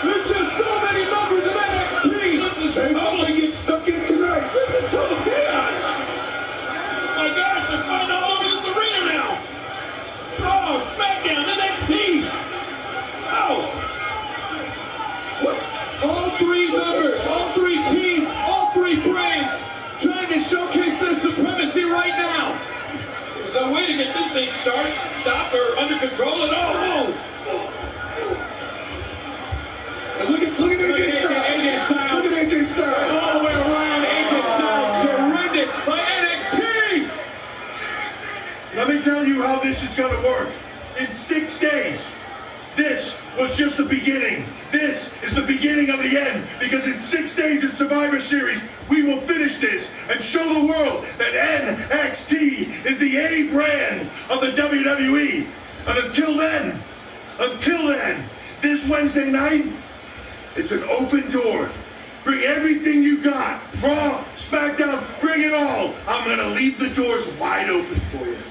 There's just so many members of NXT. They probably get stuck in tonight. This is total chaos. My gosh, they're fighting all over this arena now. Oh, SmackDown, NXT. Oh. What? All three members, all three teams, all three brands trying to showcase their supremacy right now. There's no way to get this thing stopped or under control at all. And look at AJ Styles. Look at AJ Styles. All the way around, AJ Styles surrendered by NXT. Let me tell you how this is going to work. In 6 days, this was just the beginning. This is the beginning of the end, because in 6 days in Survivor Series, we will finish this and show the world that NXT is the A brand of the WWE. And until then, this Wednesday night, it's an open door. Bring everything you got. Raw, SmackDown, bring it all. I'm going to leave the doors wide open for you.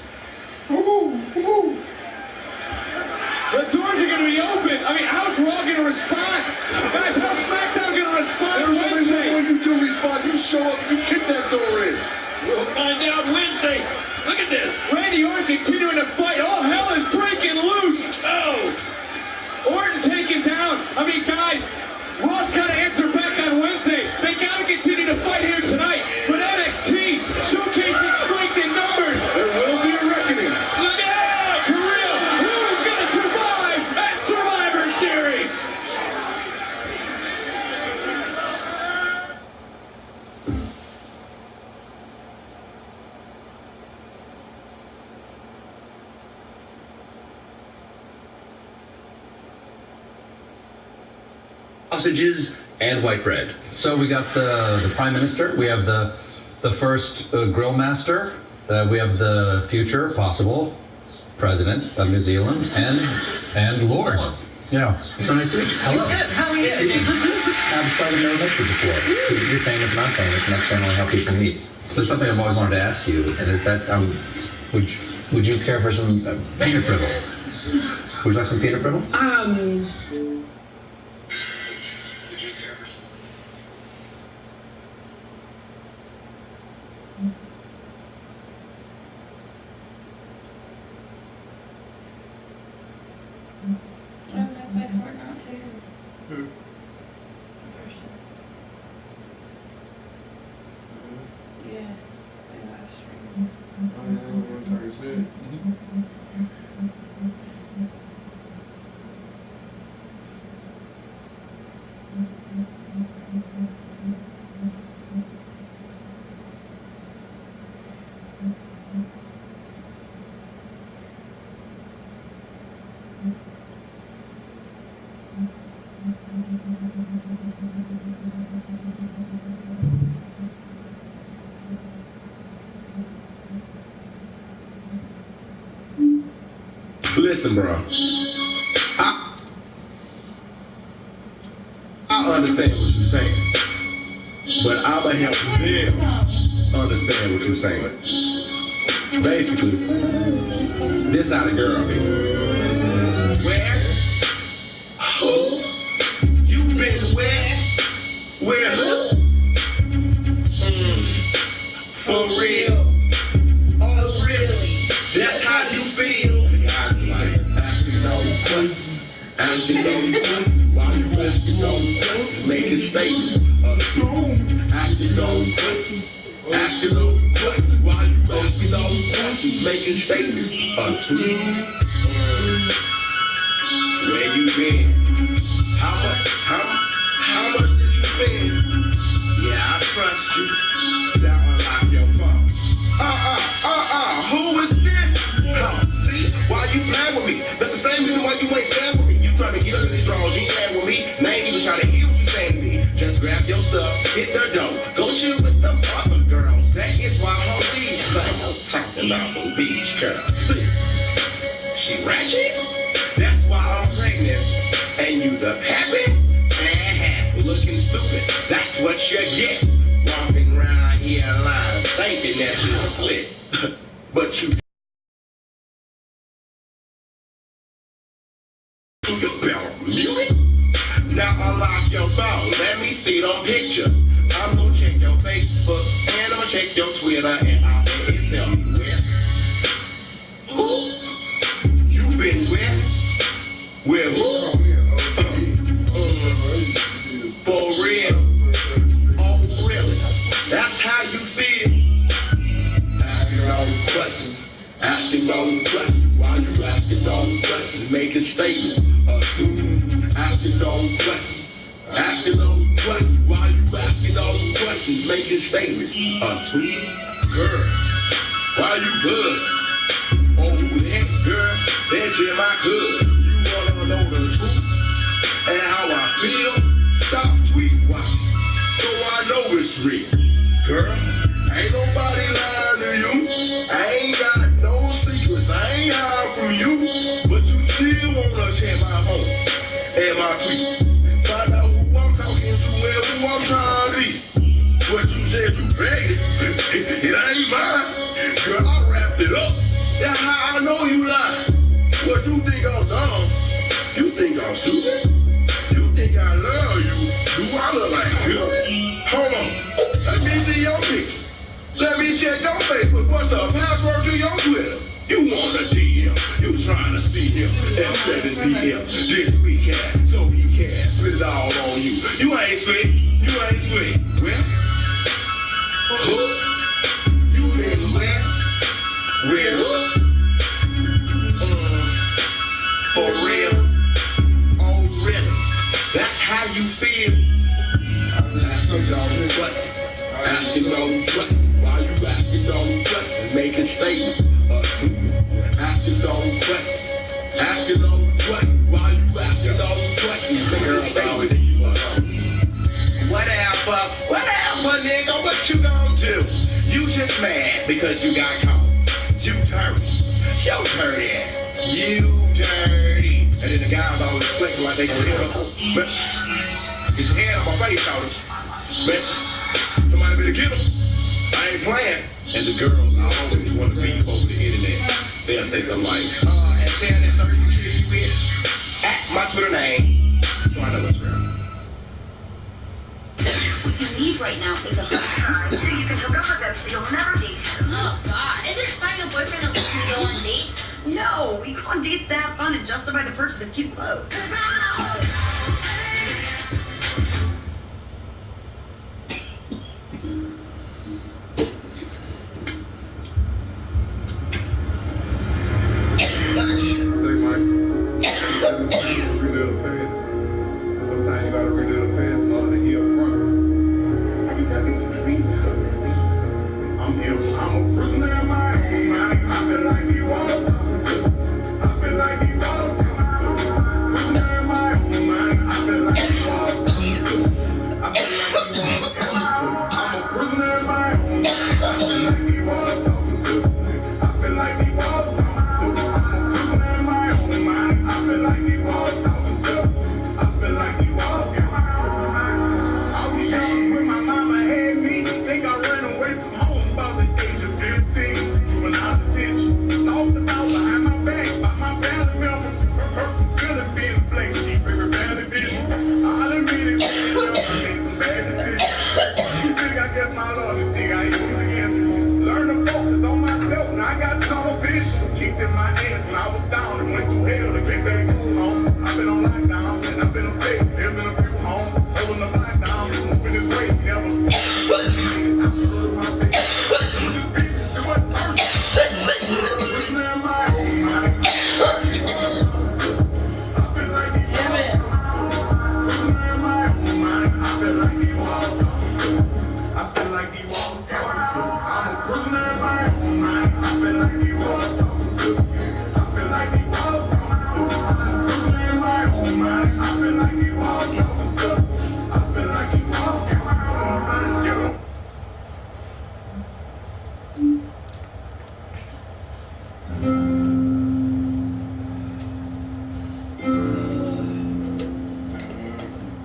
Woo-hoo, woo-hoo. The doors are going to be open. I mean, how's Raw going to respond? Guys, how's SmackDown going to respond There's only one Wednesday? way you do respond. You show up and you kick that door in. We'll find out Wednesday. Look at this. Randy Orton continuing to fight. All hell is breaking loose. Oh. Orton taken down. I mean, guys, Raw's got to answer back on Wednesday. They got to continue to fight here tonight. But NXT showcasing strength in numbers. There will be a reckoning. Look out, Carrillo. Who's going to survive at Survivor Series? sausages, and white bread. So we got the Prime Minister, we have the first grill master, we have the future possible President of New Zealand, and Lord. Yeah, so nice to meet you. Hello. How are you? I've probably never met you before. You're famous and I'm famous, and that's generally how people meet. There's something I've always wanted to ask you, and is that, would you care for some peanut brittle? Would you like some peanut brittle? Listen, bro. I understand what you're saying, but I'ma help them understand what you're saying. Basically, this how the girl be. Where? Who? You been where? Where? Who? For real? Oh, really? That's how you feel? Asking those questions, why you asking those questions, making statements, assume, asking those questions, why you asking those questions, making statements, assume, where you been, how much did you spend, yeah, I trust you, now unlock your phone, who is this, see, why you playing with me, that's the same reason why you ain't stand with me. Trying to get up in these drawers, you ain't playing with me. Now ain't even trying to hear what you saying to me. Just grab your stuff, hit the dough. Go chill with the other girls. That is why I'm these things. I'm talking about some beach girls. She ratchet? That's why I'm pregnant. And you the happy? Looking stupid. That's what you get. Walking around here lying, thinking that you're slick. But you now unlock your phone. Let me see them pictures. I'm gonna check your Facebook and I'm gonna check your Twitter and I'll tell me where. Who? You been where? Where who? For real? Oh really? That's how you feel? Asking all the questions. Asking all the questions. Why you asking all the questions? Making statements. Asking all the questions. Asking all the questions. Why you asking all the questions? Making statements. Girl, why you good? Oh, that girl, that you're my good. You wanna know the truth and how I feel? Stop tweet watching, so I know it's real. Girl, ain't nobody lying to you. I ain't got no secrets. I ain't hiding from you, but you still wanna check my home and my tweet. Find out who I'm talking to and who I'm trying to be. What you said you read it ain't mine. Girl, I wrapped it up. That's how I know you lying. What you think I'm dumb? You think I'm stupid? You think I love you? Do I look like you? Hold on. Let me see your picture. Let me check your Facebook. What's the password to your Twitter? You want a DM. You trying to see him at 7 p.m. This weekend, so he can spit it all on you. You ain't slick. You ain't slick. Well, who? You been where? Where? For real? Oh, really? That's how you feel? Asking all the questions. Asking all the questions. Why you asking all the questions? Making statements. Asking all the questions. Asking all the questions. Why you asking all the questions? Making statements. Whatever, nigga, what you gonna do? You just mad because you got caught. You dirty. Yo, dirty ass. You dirty. And then the guys always flicking like they gonna hit him. But get your hand on my face, Shorty. But somebody better get him. I ain't playing. And the girls always want to beat over the internet. They'll say something like, and tell that thirsty kid you with at my Twitter name. So I know what's real. What you need right now is a hard time so you can hook up with them so you'll never date him. Oh, God. Isn't finding a boyfriend that lets me go on dates? No, we go on dates to have fun and justify the purchase of cute clothes. Sometimes you gotta renew the past in order to heal from it. I'm a prisoner in my own mind. I feel like you all. I feel like you all. Prisoner in my own mind. I feel like you all. I feel like you all. I'm a prisoner in my own mind. I feel like you all. I feel like you all. I'm a prisoner in my own mind. I feel like you all. I feel like you all. I was young when my mama had me. Think I ran away from home about the age of 15. When I was a bitch, lost the house behind my back by my family member. Her from Philippines, black sheep, her family bitch. I really made some bad decisions. You think I guess my loyalty, I ain't used against me. Learn to focus on myself, now I got tunnel vision. Kicked in my ass when I was down and went through hell to get back home. I've been on lockdown and I've been on faith. There's been a few home, holding the lockdown, moving this way, never.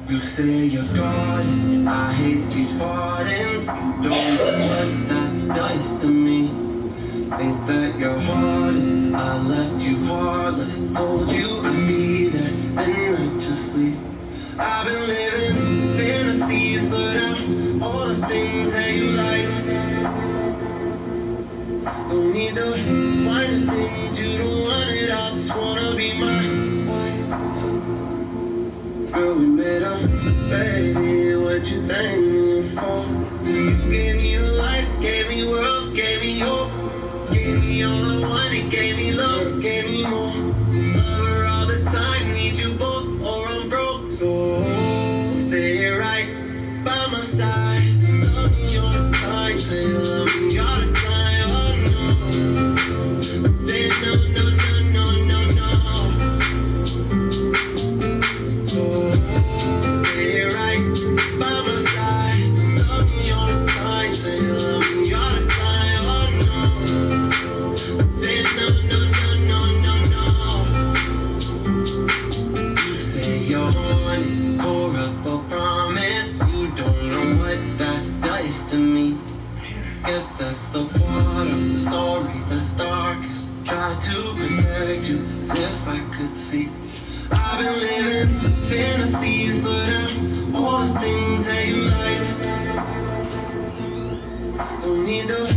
You say you're gone, I hate these pardons. You don't know what that does to me. Think that you're hard, I left you heartless. Told you I'd be there, then went to sleep. I've been living fantasies, but I'm all the things that you like. Don't need to find the things you don't want it, I just wanna be my wife. Girl, we made up, baby, what you thank me for? You gave me your life, gave me worlds, gave me hope. Gave me all I wanted, gave me love, gave me more. Love her all the time, need you both, or I'm broke. So stay right by my side. Love me all the time, say love me all the time, oh no. Say no, no, no, no, no, no. So stay right by my side. Love me all the time, say love me all the time, oh no. Say no, no, no, no, no, no. You say you're horny, tore up a promise. You don't know what that does to me. Guess that's the part of the story that's darkest. Try to protect you as if I could see. I've been living fantasies, but I'm all the things that you like. Don't need to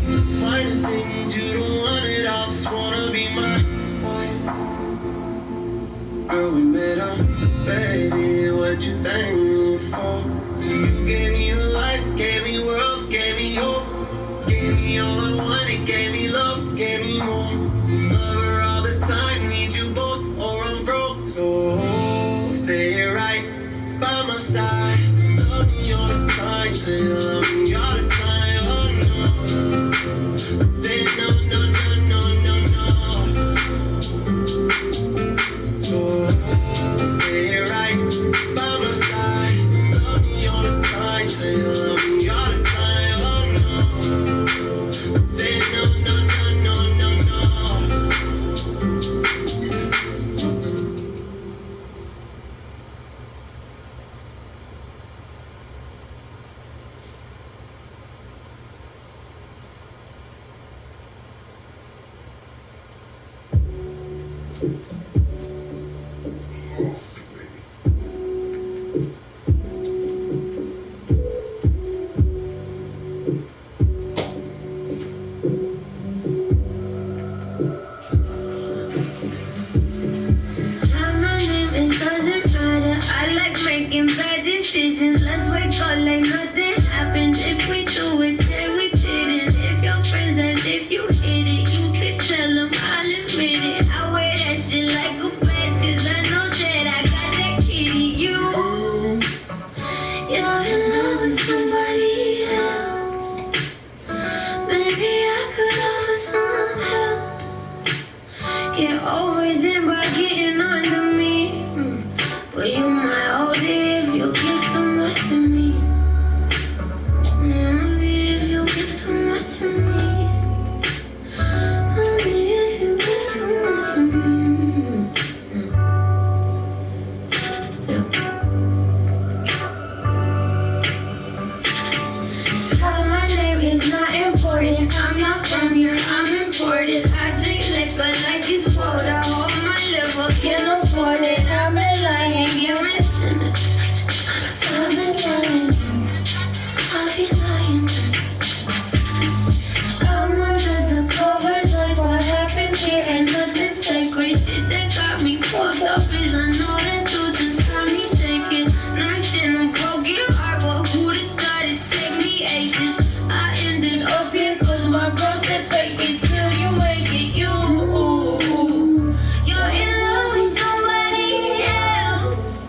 find the things you don't want it, I just wanna be my wife. Girl, we made up, baby, what you thank me for? You gave me your life, gave me worlds, gave me hope. Gave me all I wanted, gave me love, gave me more. Love her all the time, need you both, or I'm broke. So stay right by my side. Love me all the time, say love me all the time, oh no. Say no, no, no, no, no, no. So stay right by my side. Love me all the time, say love me. My name is doesn't matter. I like making bad decisions. Let's wake up like nothing happened. If we do it, say we didn't. If your friends ask if you hit it, you could tell them I'll admit it. I wear that shit like a badge, 'cause I know that I got that kitty. You're in love with somebody else. Maybe I could offer some help. Get over them by getting under me. But you might hold it if you get too much of me. Only if you get too much of me. Only if you get too much of me. My name is not important. I'm not from here. I'm imported. I drink liquor like it's water. Hold my liver, can't afford it. I'm lying, giving. I've been lying. I'll be lying. I'm under the covers like what happened here ain't nothing sacred. Shit that got me fucked up is I know that dude just saw me taking. Nursing a broken heart, but who'd have thought it'd take me ages? I ended up here 'cause my girl said fake it till you make it. You're in love with somebody else.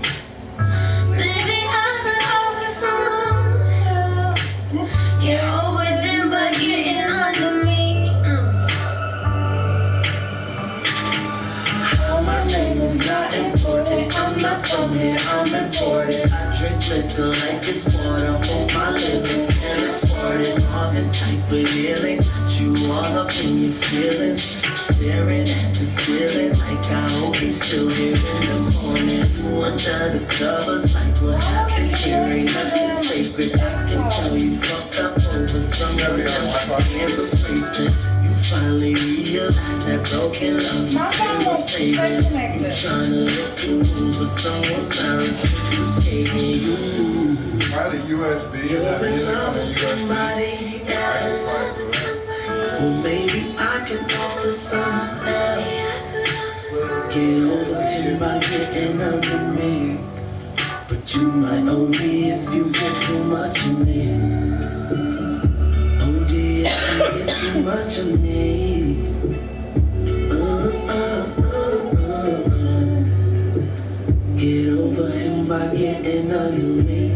Maybe I could offer some help. Get over them by getting under me. My name is not important. I'm not from here. I'm imported. I drink liquor like it's water. Hold my liver, can't afford it. Marvin type of healing. You all up in your feelings. Staring at the ceiling like I hope he's still here in the morning. You under the covers like what happened here ain't nothing sacred. I can tell you fucked up over some of them. Can't replace it. You finally realize that broken love is still saving. You tryna look cool, but someone's not reciprocating you. Why the USB? You're in love with somebody else. Or maybe I can offer some help. Get over him by getting under me. But you might owe me if you get too much of me. Oh dear, if you get too much of me. Get over him by getting under me.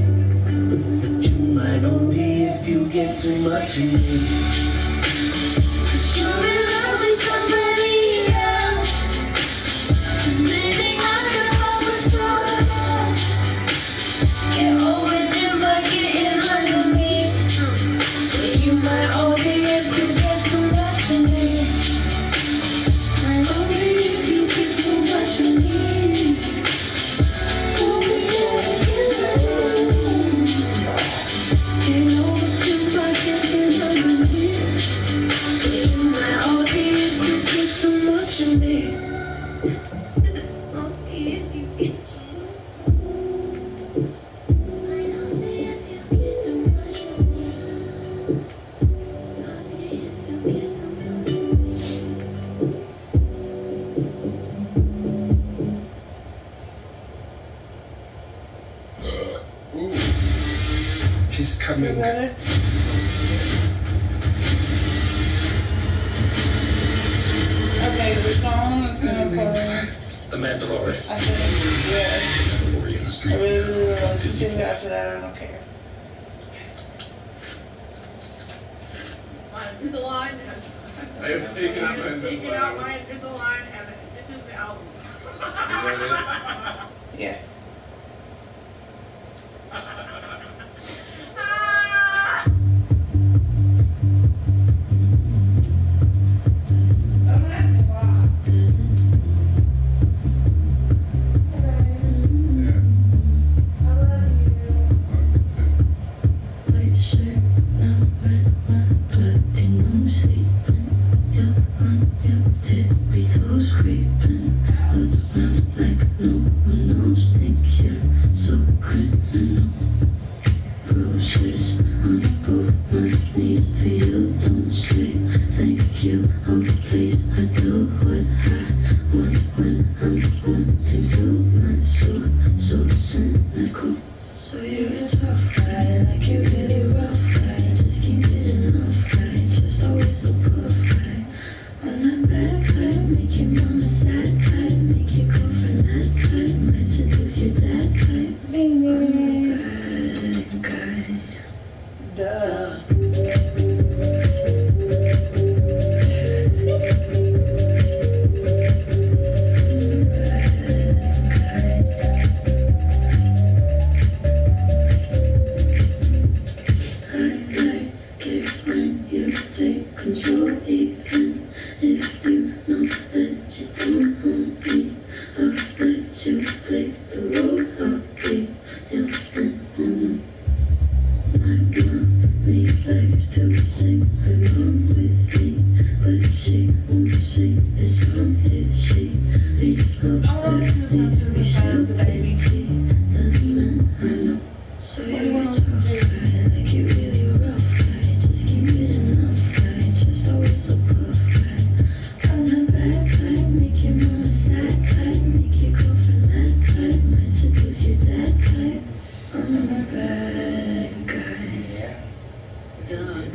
But you might owe me if you get too much of me. You're in love with somebody else. Maybe I could offer some help. Get over them by getting under me. But you might owe me if you get too much of me. Only if you get too much of me. Get over them by getting under me. But you might owe me if you get too much of me. Only if you get too much of me. He's coming. Okay, the song is gonna play. The Mandalorian. I think, yeah. I really want to see it after that. I don't care. My Invisalign. I have taken out my Taken out my Invisalign, and this is the album. Is that it? Yeah. White shirt, now red, my blood, and I'm sleeping. You're on your tippy toes creeping. nauseous. On both my knees for you, don't say thank you. Oh please, I do what I want when I'm wanting to. Not so cynical. So you're a tough guy, like you're really rough guy. Just can't get enough guy, just always so puff guy. I'm that bad type, make your mama sad type, make your girlfriend that type, might seduce your dad type. I'm a bad guy. Duh. Control even if you know that you don't own me. I'll let you play the role. I'll be your anthem. My mommy likes to sing along with me, but she won't sing this song if she ain't we shall baby the man I know. So you're tough guy, like you really rough guy, just can't get enough guy, just always so puff guy. I'm that bad type, make your mama sad type, make your girlfriend that type, might seduce your dad type. I'm a bad guy. Done.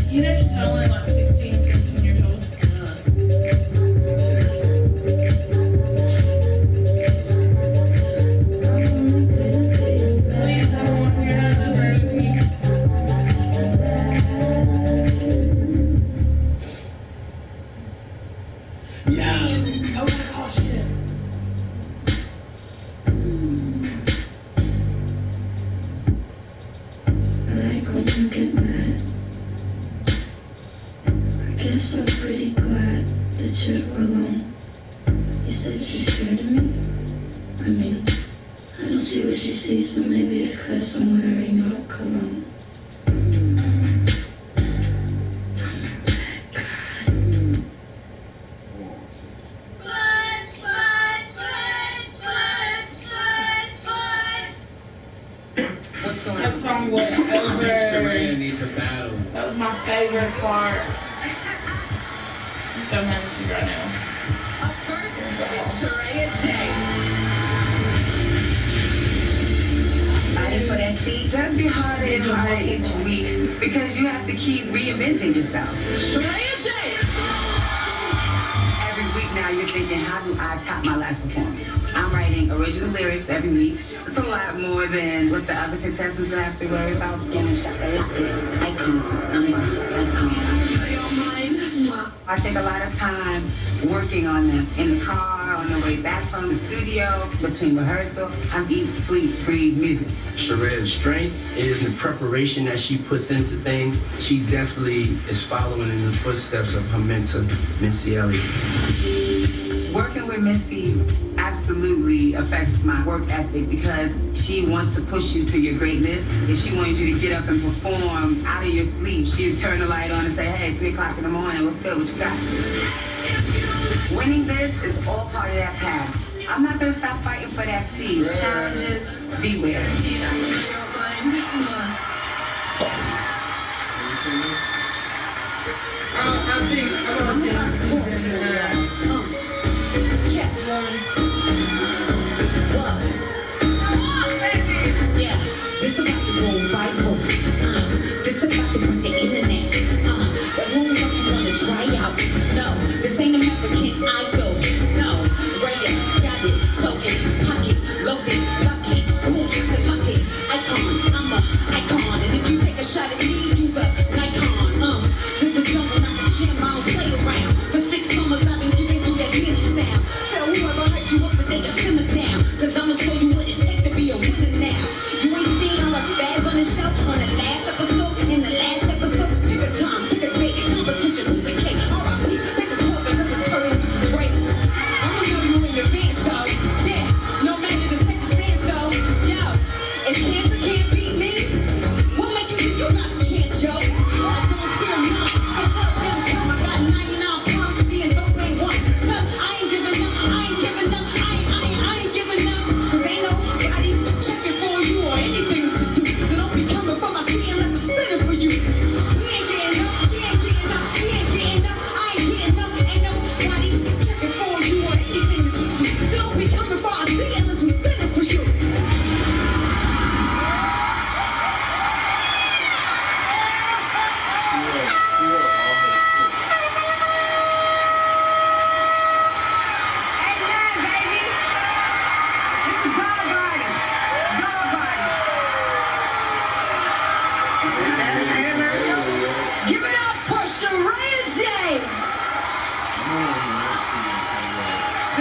You know she's only like 16, 17 years old. Please, I don't want to hear another baby. Yeah. Oh my gosh, shit. I like when you get mad. I guess I'm pretty glad that you're alone. You said she's scared of me? I mean, I don't see what she sees, but maybe it's 'cause I'm wearing your cologne. That song was over. Serena needs a battle. That was my favorite part. I'm so mad at you right now. Up first is Shreya J. Fighting for that seat does get harder and harder each week because you have to keep reinventing yourself. Shreya J. Every week now you're thinking, how do I top my last performance? I'm writing original lyrics every week. It's a lot more than what the other contestants will have to worry about. I take a lot of time working on them in the car, on the way back from the studio, between rehearsal. I eat, sleep, breathe music. Shreya's strength is the preparation that she puts into things. She definitely is following in the footsteps of her mentor, Missy Elliott. Working with Missy absolutely affects my work ethic because she wants to push you to your greatness. If she wanted you to get up and perform out of your sleep, she'd turn the light on and say, hey, 3 o'clock in the morning, what's good, what you got? Winning this is all part of that path. I'm not going to stop fighting for that seat. Challenges, beware. Yeah, this about to go viral. This about to put the internet. That won't work, you wanna try out. No, this ain't American Idol. No, rated, got it, soaking, pocket, loaded, lucky, move the lucky. Icon, I'm a icon, and if you take a shot at me, use a Nikon. Hit the jungle, not the gym, I don't play around. For 6 summers, I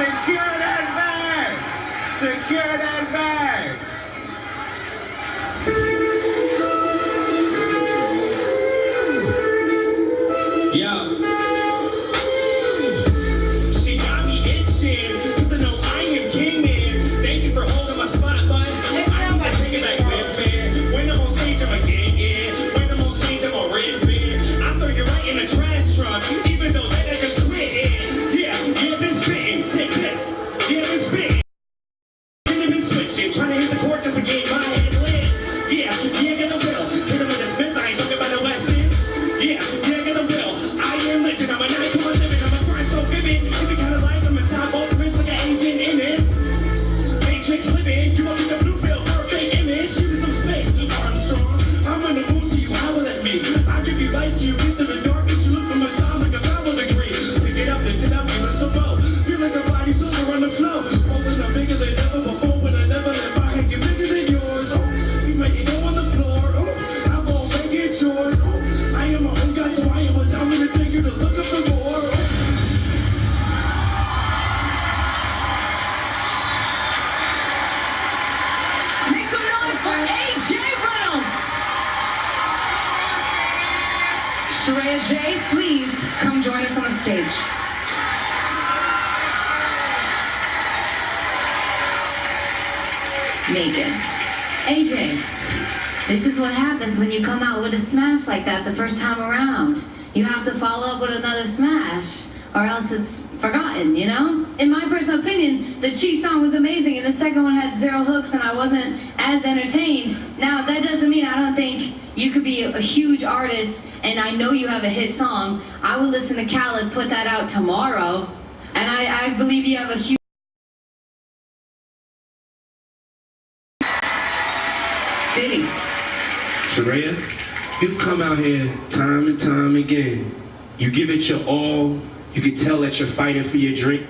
Secure that bag! Secure that bag! Yeah. She got me itching, 'cause I know I am king, man. Thank you for holding my spot, bud. I need to take it back, man. When I'm on stage, I'm a gang, yeah. When I'm on stage, I'm a red man. I throw you right in the trash truck, even though that I just quit it. Yeah, been spitting, sick this. Yeah, been spitting. Been switching, trying to hit the court just to get my head lit. Yeah, get the will. Hit him with a Smith, I ain't talking about a lesson. Yeah, get the will. I am legend, I'm a 9-to-1 living, I'm a grind so vivid. If you kinda like, I'm a style boss, like an agent in this. Matrix living, you up in the blue pill, perfect image. Give me some space, Armstrong. I'm on the move to you, howl at me. I give you light, so you get to the darkest. You look for my shine like a foul degree. Pick it up, lift it up, give us a bow. Feel like a body builder on the flow. Rolling up bigger than ever before, when I never let my hand get bigger than yours. Oh, you make it go on the floor. Oh, I won't make it yours. Oh, I am my own guy, so I am a dominant figure to look up for more. Make some noise for AJ Reynolds. Sheraya J, please come join us on the stage. Megan. AJ, this is what happens when you come out with a smash like that the first time around. You have to follow up with another smash, or else it's forgotten, you know? In my personal opinion, the Cheat song was amazing, and the second one had 0 hooks, and I wasn't as entertained. Now, that doesn't mean I don't think you could be a huge artist, and I know you have a hit song. I would listen to Khaled put that out tomorrow, and I believe you have a huge... Diddy. Sheraya, you come out here time and time again. You give it your all. You can tell that you're fighting for your dream.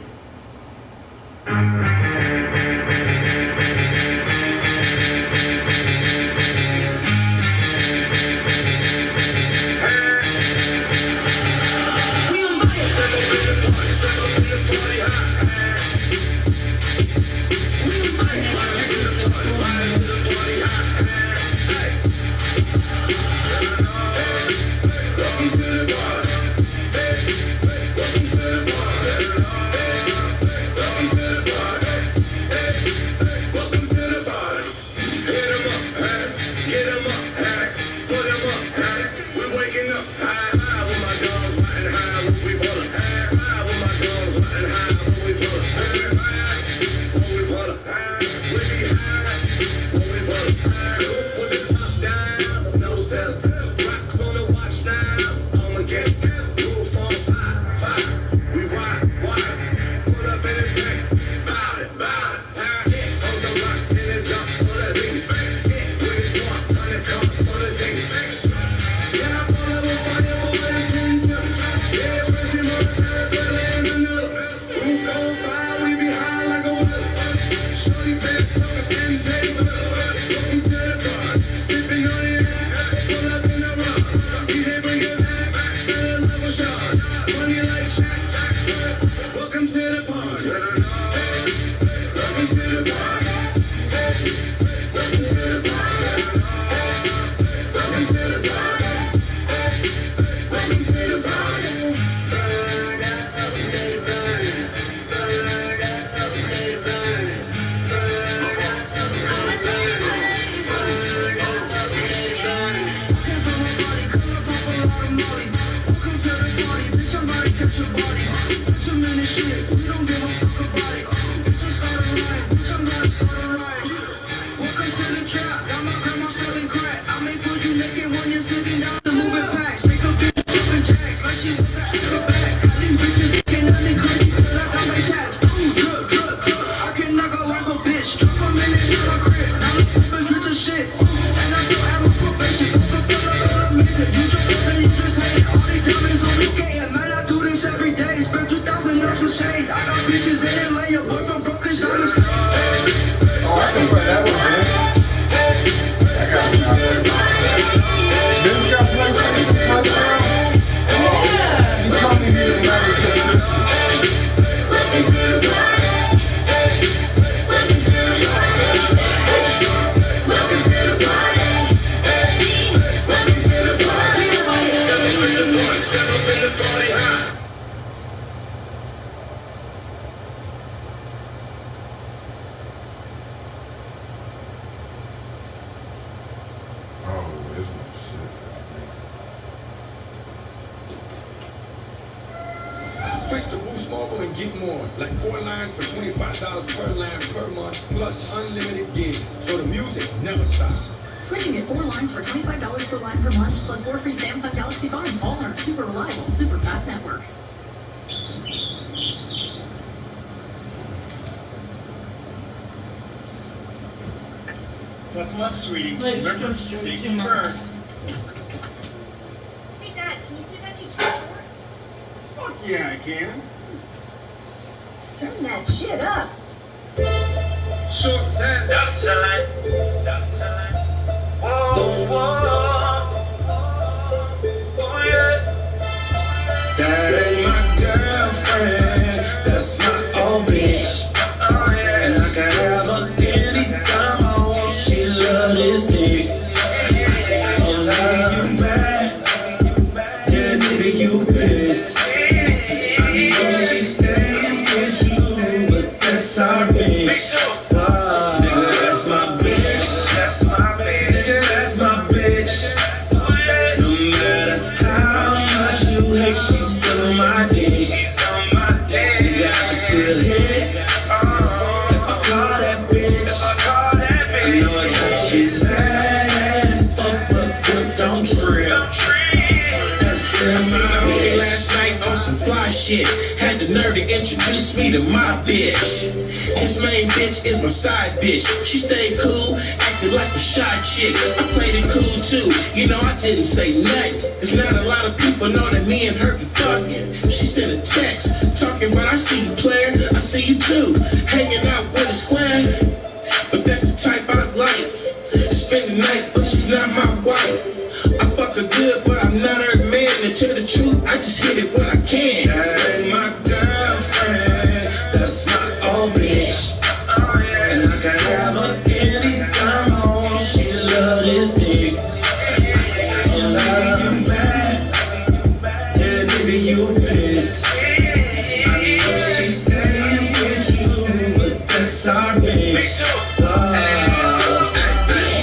He told me he didn't have it till Christmas. Switch to Boost Mobile and get more. Like 4 lines for $25 per line per month, plus unlimited gigs. So the music never stops. Switching at 4 lines for $25 per line per month, plus 4 free Samsung Galaxy phones, all on our super reliable, super fast network. Good luck, sweetie. Let's Remember, go straight safety to mom. first. Hey, Dad, can you do that new short? Fuck yeah, I can. Turn that shit up. Shorts and outside. Whoa, whoa. Oh, yeah. That ain't my girlfriend. That's my old bitch. Oh, yeah. And I can have her anytime I want. She love this dick. Oh, nigga, you mad. Yeah, nigga, you pissed. I know she's staying with you, but that's our bitch. Nigga, that's my bitch. That's my bitch. Nigga, that's my bitch. No matter how much you hate, she's still on my dick. Nigga, I can still hit. If I call that bitch, I know I got you mad as fuck, but don't trip. That's still my bitch. Last night on some fly shit, had the nerve to introduce me to my bitch. His main bitch is my side bitch. She stayed cool, acted like a shy chick. I played it cool too, you know I didn't say nothing. It's not a lot of people know that me and her be fucking. She sent a text, talking about I see you player, I see you too. Hanging out with a square, but that's the type I like. Spend the night, but she's not my wife. I fuck her good, but I'm not her man. And to tell the truth, I just hit it when I can. That ain't my girlfriend, that's my old bitch. And I can have her anytime I want. She love this dick. Oh, nigga, you mad. Yeah, nigga, you pissed. I know she's staying with you, but that's our bitch.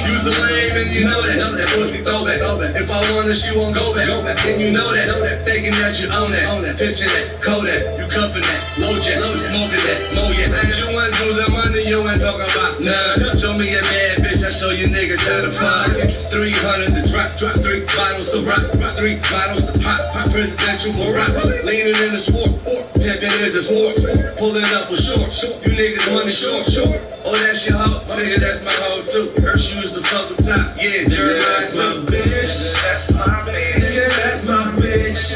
Use a lame and you know that pussy throw back. If I want her, she won't go back. And you know that, thinking that you own that. Picture that, Kodak, you cuffing that. Low jet, smoking that, Mo yeah. Since you ain't losing money, you ain't talking about none. Show me a bad bitch, I show you niggas how to fuck. 300 to drop 3 bottles of rock, 3 bottles to pop, presidential rock. Leaning in the sport, pimping is a sport. Pulling up with short, you niggas money short. Oh, that's your hoe, nigga, that's my hoe too. Her shoes the fuck with top, yeah, Jerry, that's my bitch. That's my bitch. Nigga, that's my bitch.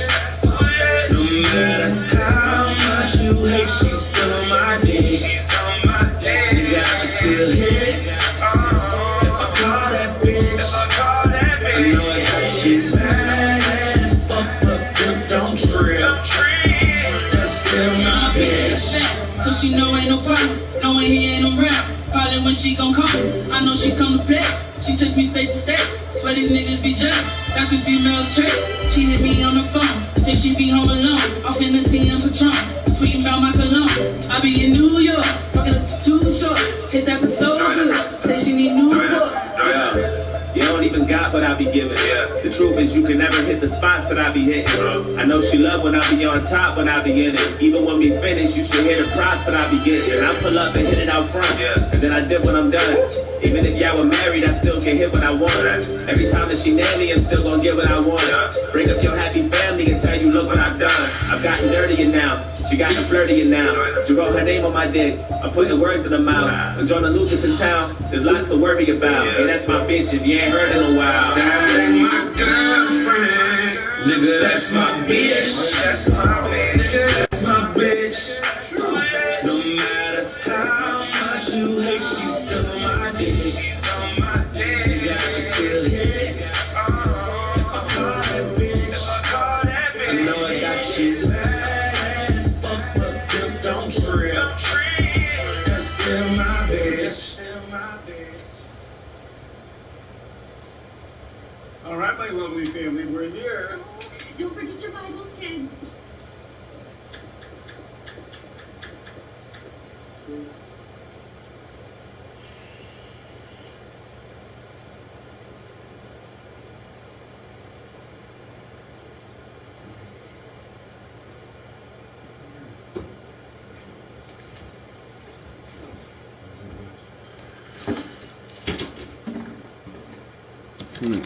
No matter how much you hate, she's still on my dick. Nigga, I can still hit. If I call that bitch, I know I got you mad as fuck, but don't trip. That's still my bitch. So she know ain't no problem, knowing he ain't no rap. Probably when she gon' call, I know she come to play. She chase me state to state, swear these niggas be jealous. That's what females trait. She hit me on the phone, say she be home alone. Off in the CM Patron, tweeting about my cologne. I be in New York, fucking up to too short. Hit that was so good, say she need Newport. You don't even got what I be giving. The truth is you can never hit the spots that I be hitting. I know she love when I be on top, when I be in it. Even when we finish, you should hear the props that I be getting. And I pull up and hit it out front, and then I dip when I'm done. Even if y'all were married, I still can hit what I want. Every time that she nail me, I'm still gonna get what I want. Bring up your happy family and tell you, look what I've done. I've gotten dirtier now. She got the flirtier now. She wrote her name on my dick. I'm putting words in her mouth. When Jonah Lucas in town, there's lots to worry about. And that's my bitch if you ain't heard in a while. That ain't my girlfriend. Nigga, that's my bitch. That's my bitch. Nigga, that's my bitch. No matter how much you hate, she's still on my dick. Nigga, I can still hit. If I call that bitch, I know I got you mad as fuck, but don't trip. That's still my bitch. All right, my lovely family, we're here. Don't forget your Bibles, kids. Yeah,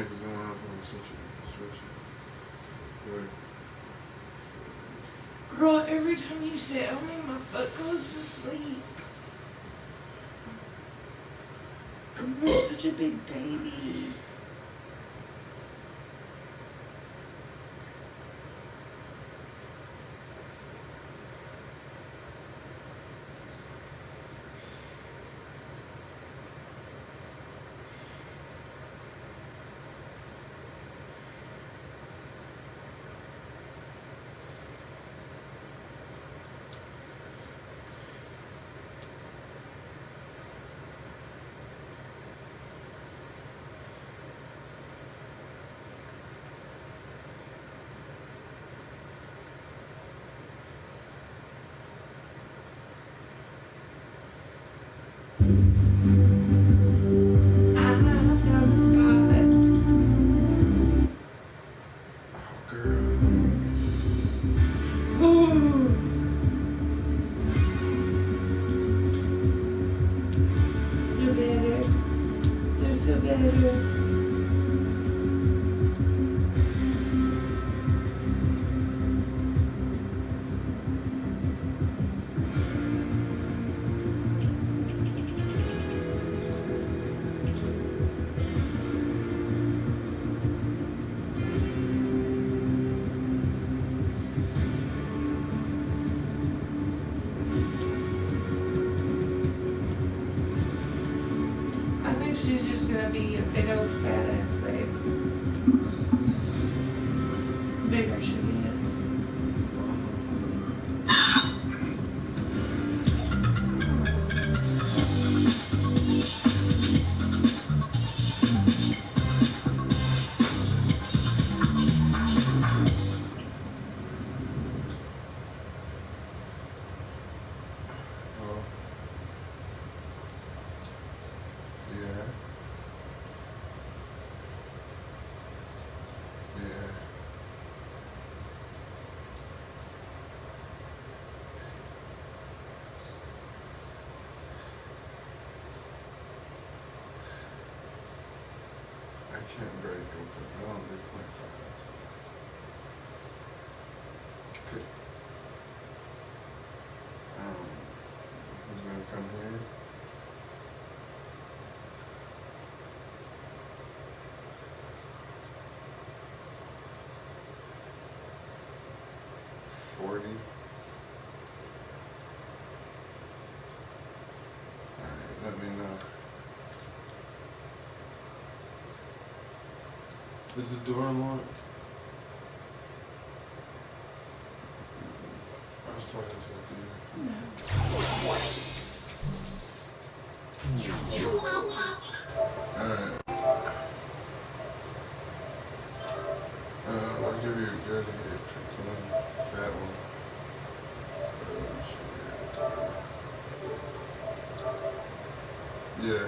because then we're not going to switch it. Girl, every time you sit on me, my foot goes to sleep. You're such a big baby. She's just gonna be a big old fat ass babe. Bigger she is. I can't break open. I don't do 0.5. Okay. Who's gonna come here? $40. Alright, let me know. Is the door unlocked? I was talking to a dude. Alright. I'll give you a good hit. That one. Yeah.